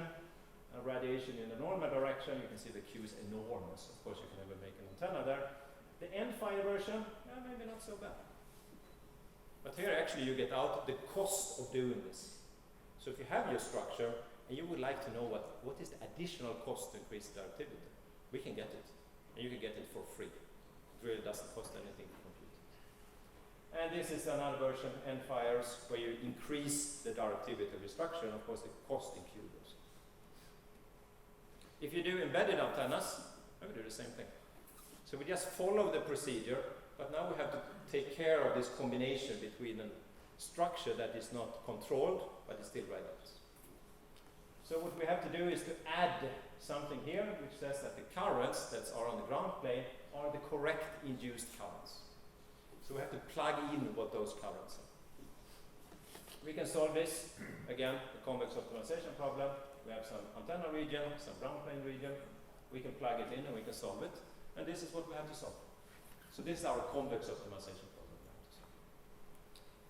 Radiation in the normal direction, you can see the Q is enormous. Of course, you can never make an antenna there. The end fire version, maybe not so bad. But here actually you get out the cost of doing this. So if you have your structure and you would like to know what is the additional cost to increase the directivity, we can get it. And you can get it for free. It really doesn't cost anything to compute it. And this is another version, end fires, where you increase the directivity of your structure, and of course the cost in Q goes. If you do embedded antennas, we do the same thing. So we just follow the procedure, but now we have to take care of this combination between a structure that is not controlled, but is still radiates. So what we have to do is to add something here, which says that the currents that are on the ground plane are the correct induced currents. So we have to plug in what those currents are. We can solve this, again, the convex optimization problem. We have some antenna region, some ground plane region. We can plug it in and we can solve it. And this is what we have to solve. So this is our convex optimization problem.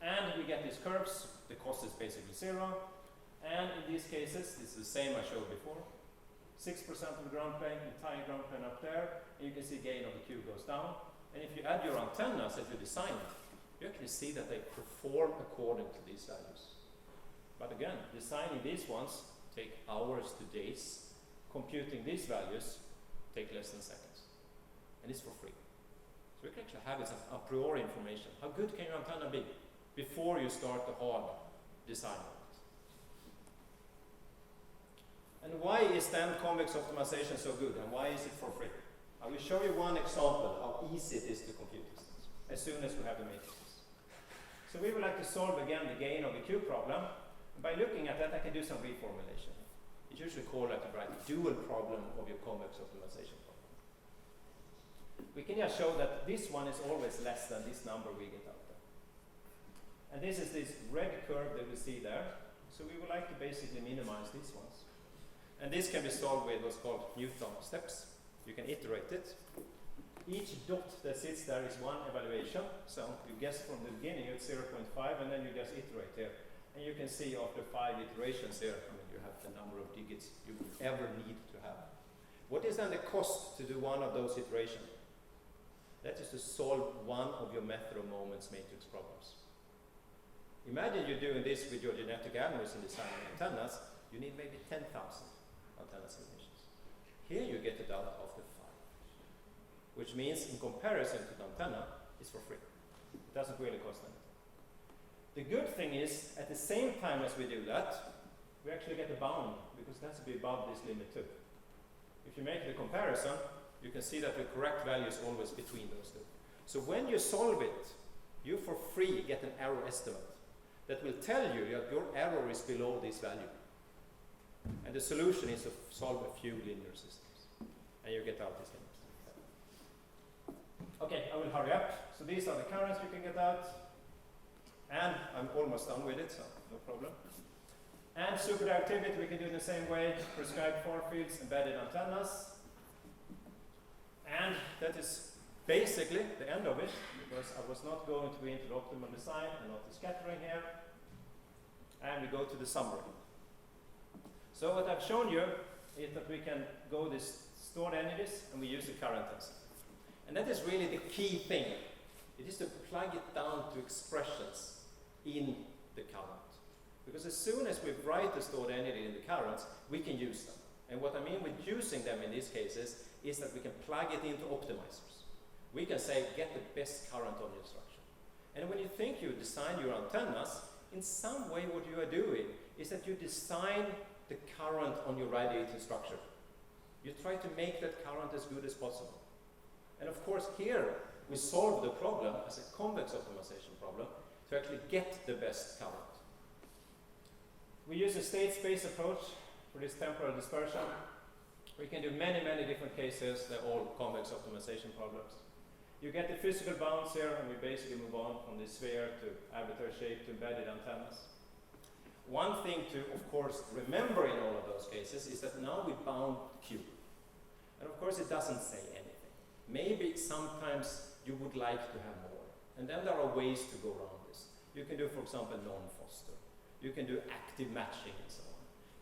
And we get these curves. The cost is basically 0. And in these cases, this is the same I showed before. 6% of the ground plane, entire ground plane up there. And you can see gain of the Q goes down. And if you add your antennas as you design it, you actually see that they perform according to these values. But again, designing these ones take hours to days. Computing these values take less than seconds. And it's for free. So we can actually have it as a priori information. How good can your antenna be before you start the hard design of it. And why is then convex optimization so good, and why is it for free? I will show you one example how easy it is to compute these things as soon as we have the matrices. So we would like to solve again the gain of the Q problem. And by looking at that, I can do some reformulation. It's usually called like a dual problem of your convex optimization problem. We can just show that this one is always less than this number we get out there. And this is this red curve that we see there. So we would like to basically minimize these ones. And this can be solved with what's called Newton steps. You can iterate it. Each dot that sits there is one evaluation. So you guess from the beginning it's 0.5, and then you just iterate there. And you can see after 5 iterations here, I mean, you have the number of digits you will ever need to have. What is then the cost to do one of those iterations? That is to solve one of your method of moments matrix problems. Imagine you're doing this with your genetic animals in designing antennas. You need maybe 10,000 antenna simulations. Here you get it out after 5. Which means in comparison to the antenna, it's for free. It doesn't really cost anything. The good thing is, at the same time as we do that, we actually get a bound, because that's to be above this limit too. If you make the comparison, you can see that the correct value is always between those two. So when you solve it, you for free get an error estimate that will tell you that your error is below this value. And the solution is to solve a few linear systems. And you get out these limits. Okay, I will hurry up. So these are the currents you can get out. And I'm almost done with it, so no problem. And superdirectivity we can do in the same way. Prescribed far fields, embedded antennas. And that is basically the end of it, because I was not going to be into the optimal design and not the scattering here. And we go to the summary. So what I've shown you is that we can go this stored energies and we use the current density. And that is really the key thing. It is to plug it down to expressions in the current. Because as soon as we write the stored energy in the currents, we can use them. And what I mean with using them in these cases is that we can plug it into optimizers. We can say, get the best current on your structure. And when you think you design your antennas, in some way what you are doing is that you design the current on your radiating structure. You try to make that current as good as possible. And of course here we solve the problem as a convex optimization problem to actually get the best current. We use a state space approach for this temporal dispersion. We can do many, many different cases. They're all convex optimization problems. You get the physical bounds here, and we basically move on from the sphere to arbitrary shape to embedded antennas. One thing to, of course, remember in all of those cases is that now we bound Q. And of course it doesn't say anything. Maybe sometimes you would like to have more. And then there are ways to go around this. You can do, for example, non-foster. You can do active matching and so on.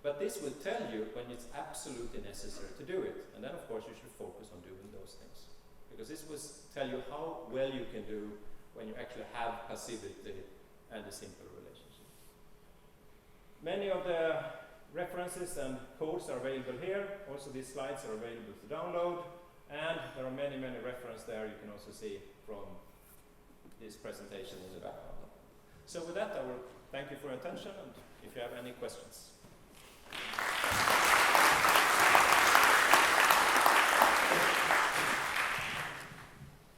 But this will tell you when it's absolutely necessary to do it. And then, of course, you should focus on doing those things. Because this will tell you how well you can do when you actually have passivity and a simple relationship. Many of the references and codes are available here. Also, these slides are available to download. And there are many, many references there you can also see from this presentation in the background. So with that, I will thank you for your attention, and if you have any questions.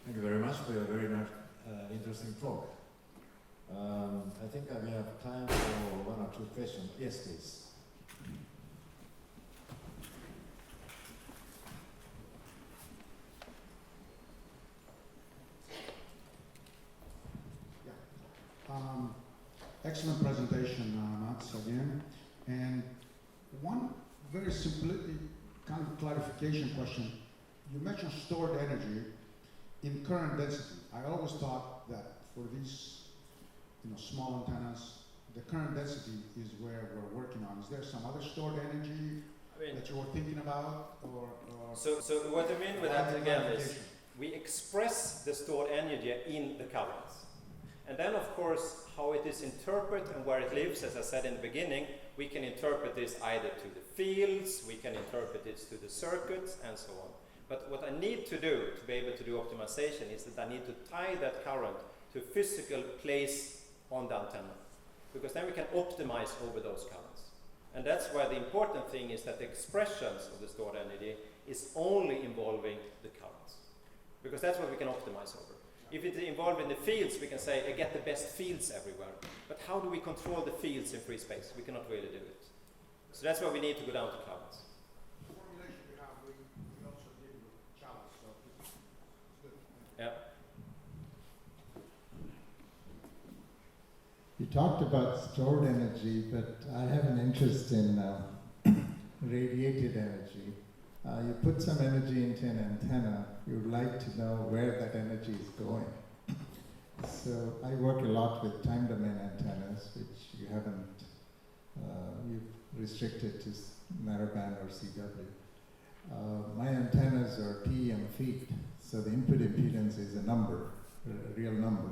Thank you very much for your very interesting talk. I think we have time for 1 or 2 questions. Yes, please. Excellent presentation, Mats, again. And one very simple kind of clarification question. You mentioned stored energy in current density. I always thought that for these small antennas, the current density is where we're working on. Is there some other stored energy that you were thinking about? So what I mean with that again is we express the stored energy in the currents. And then, of course, how it is interpreted and where it lives, as I said in the beginning, we can interpret this either to the fields, we can interpret it to the circuits, and so on. But what I need to do to be able to do optimization is that I need to tie that current to a physical place on the antenna. because then we can optimize over those currents. And that's why the important thing is that the expressions of the stored energy is only involving the currents, because that's what we can optimize over. If it's involved in the fields, we can say, I get the best fields everywhere. But how do we control the fields in free space? We cannot really do it. So that's why we need to go down to currents. The formulation we have, we also deal with challenge, so it's good. Yeah. You talked about stored energy, but I have an interest in radiated energy. You put some energy into an antenna, you would like to know where that energy is going. So I work a lot with time domain antennas, which you haven't, you've restricted to narrowband or CW. My antennas are PEM feet, so the input impedance is a number, a real number.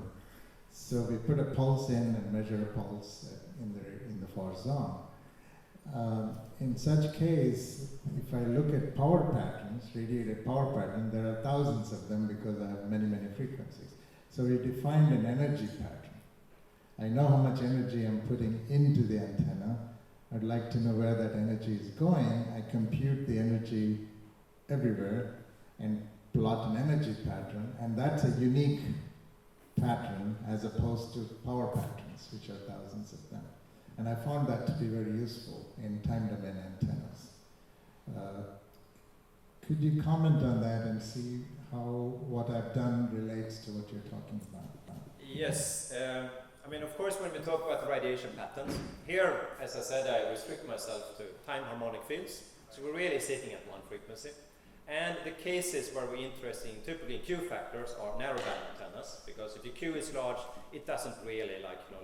So we put a pulse in and measure a pulse in the far zone. In such case, if I look at power patterns, radiated power pattern, there are thousands of them because I have many, many frequencies. So we defined an energy pattern. I know how much energy I'm putting into the antenna. I'd like to know where that energy is going. I compute the energy everywhere and plot an energy pattern, and that's a unique pattern as opposed to power patterns, which are thousands of them. And I found that to be very useful in time domain antennas. Could you comment on that and see how what I've done relates to what you're talking about? Yes. I mean, of course, when we talk about the radiation patterns, here, as I said, I restrict myself to time harmonic fields. So we're really sitting at one frequency. And the cases where we're interested in, typically in Q factors, are narrowband antennas, because if your Q is large, it doesn't really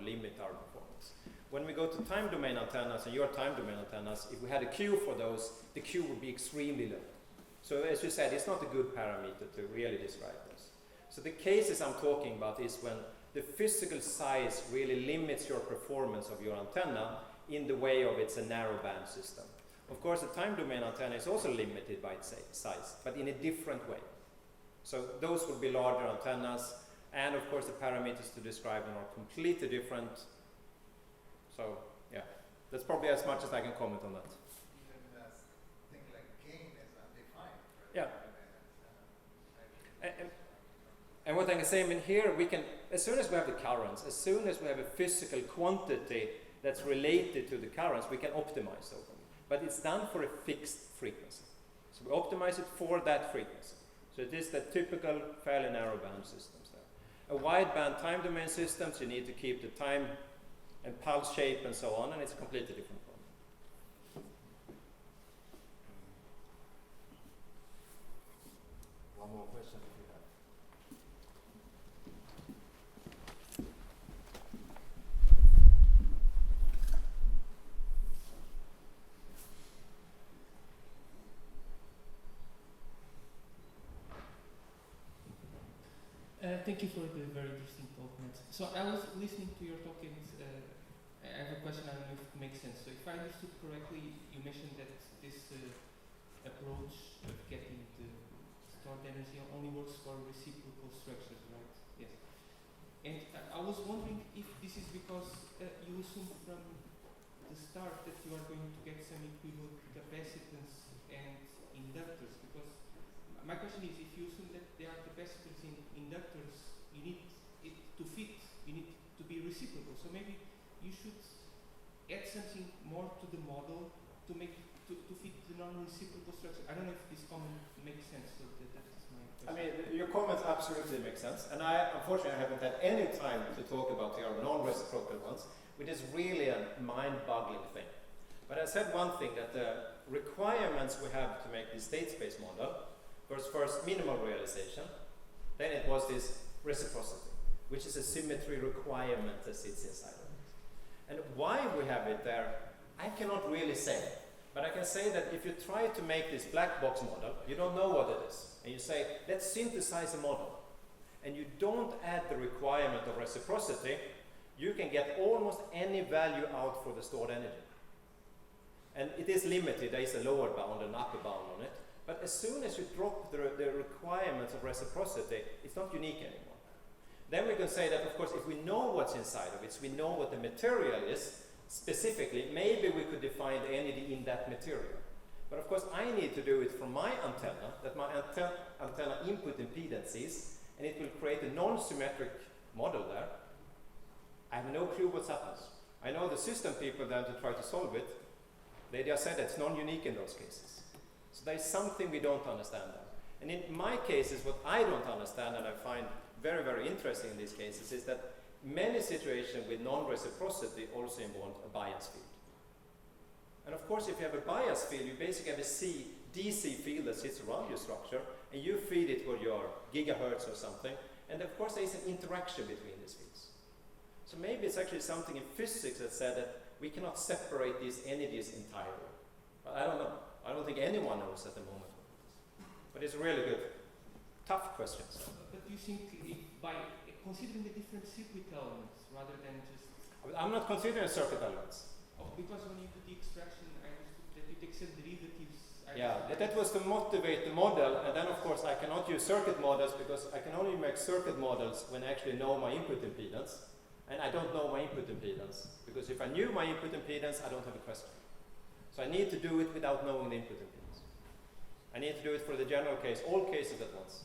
limit our performance. When we go to time domain antennas and your time domain antennas, if we had a Q for those, the Q would be extremely low. So as you said, it's not a good parameter to really describe this. So the cases I'm talking about is when the physical size really limits your performance of your antenna in the way of it's a narrowband system. Of course, the time domain antenna is also limited by its size, but in a different way. So those would be larger antennas, and of course the parameters to describe them are completely different. So yeah, that's probably as much as I can comment on that. Even things like gain is undefined. Yeah. And what I can say, I mean, here we can, as soon as we have the currents, as soon as we have a physical quantity that's related to the currents, we can optimize those. But it's done for a fixed frequency. So we optimize it for that frequency. So it is the typical fairly narrow band systems there. A wide band time domain systems, you need to keep the time and pulse shape and so on, and it's a completely different problem. One more question if you have. Thank you for the very interesting talk, Matt. So I was listening to your talk and I have a question, I don't know if it makes sense. So if I understood correctly, you mentioned that this approach of getting the stored energy only works for reciprocal structures, right? Yes. And I was wondering if this is because you assume from the start that you are going to get some equivalent capacitance and inductors, because my question is, if you assume that there are capacitors in inductors, you need it to fit, you need to be reciprocal. So maybe you should add something more to the model to make to fit the non-reciprocal structure. I don't know if this comment makes sense. So that is my question. I mean, your comments absolutely make sense, and unfortunately I haven't had any time to talk about the non-reciprocal ones, which is really a mind-boggling thing. But I said one thing, that the requirements we have to make the state space model was first minimal realization, then it was this reciprocity, which is a symmetry requirement that sits inside of it. And why we have it there, I cannot really say. But I can say that if you try to make this black box model, you don't know what it is. And you say, let's synthesize a model. And you don't add the requirement of reciprocity, you can get almost any value out for the stored energy. And it is limited, there is a lower bound and an upper bound on it. But as soon as you drop the requirements of reciprocity, it's not unique anymore. Then we can say that, of course, if we know what's inside of it, so we know what the material is specifically, maybe we could define the energy in that material. But of course, I need to do it from my antenna, that my antenna input impedance is, and it will create a non-symmetric model there. I have no clue what happens. I know the system people then to try to solve it, they just said it's non-unique in those cases. So there is something we don't understand there. And in my cases, what I don't understand and I find very, very interesting in these cases is that many situations with non-reciprocity also involve a bias field. And of course, if you have a bias field, you basically have a DC field that sits around your structure, and you feed it with your gigahertz or something, and of course there is an interaction between these fields. So maybe it's actually something in physics that said that we cannot separate these energies entirely. But I don't know. I don't think anyone knows at the moment. But it's really good. Tough questions. But you think by considering the different circuit elements rather than just... I'm not considering circuit elements. Oh, because when you do the extraction, I understood that you take some derivatives. Yeah, that was to motivate the model, and then of course I cannot use circuit models because I can only make circuit models when I actually know my input impedance, and I don't know my input impedance, because if I knew my input impedance, I don't have a question. So I need to do it without knowing the input impedance. I need to do it for the general case, all cases at once.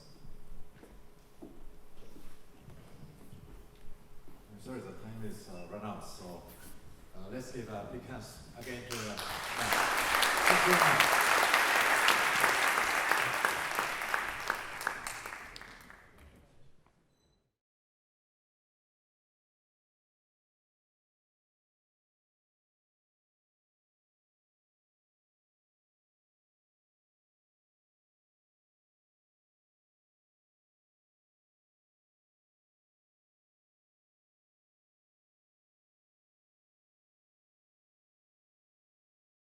I'm sorry, the time is run out, so let's give a big hand again to thank you very much.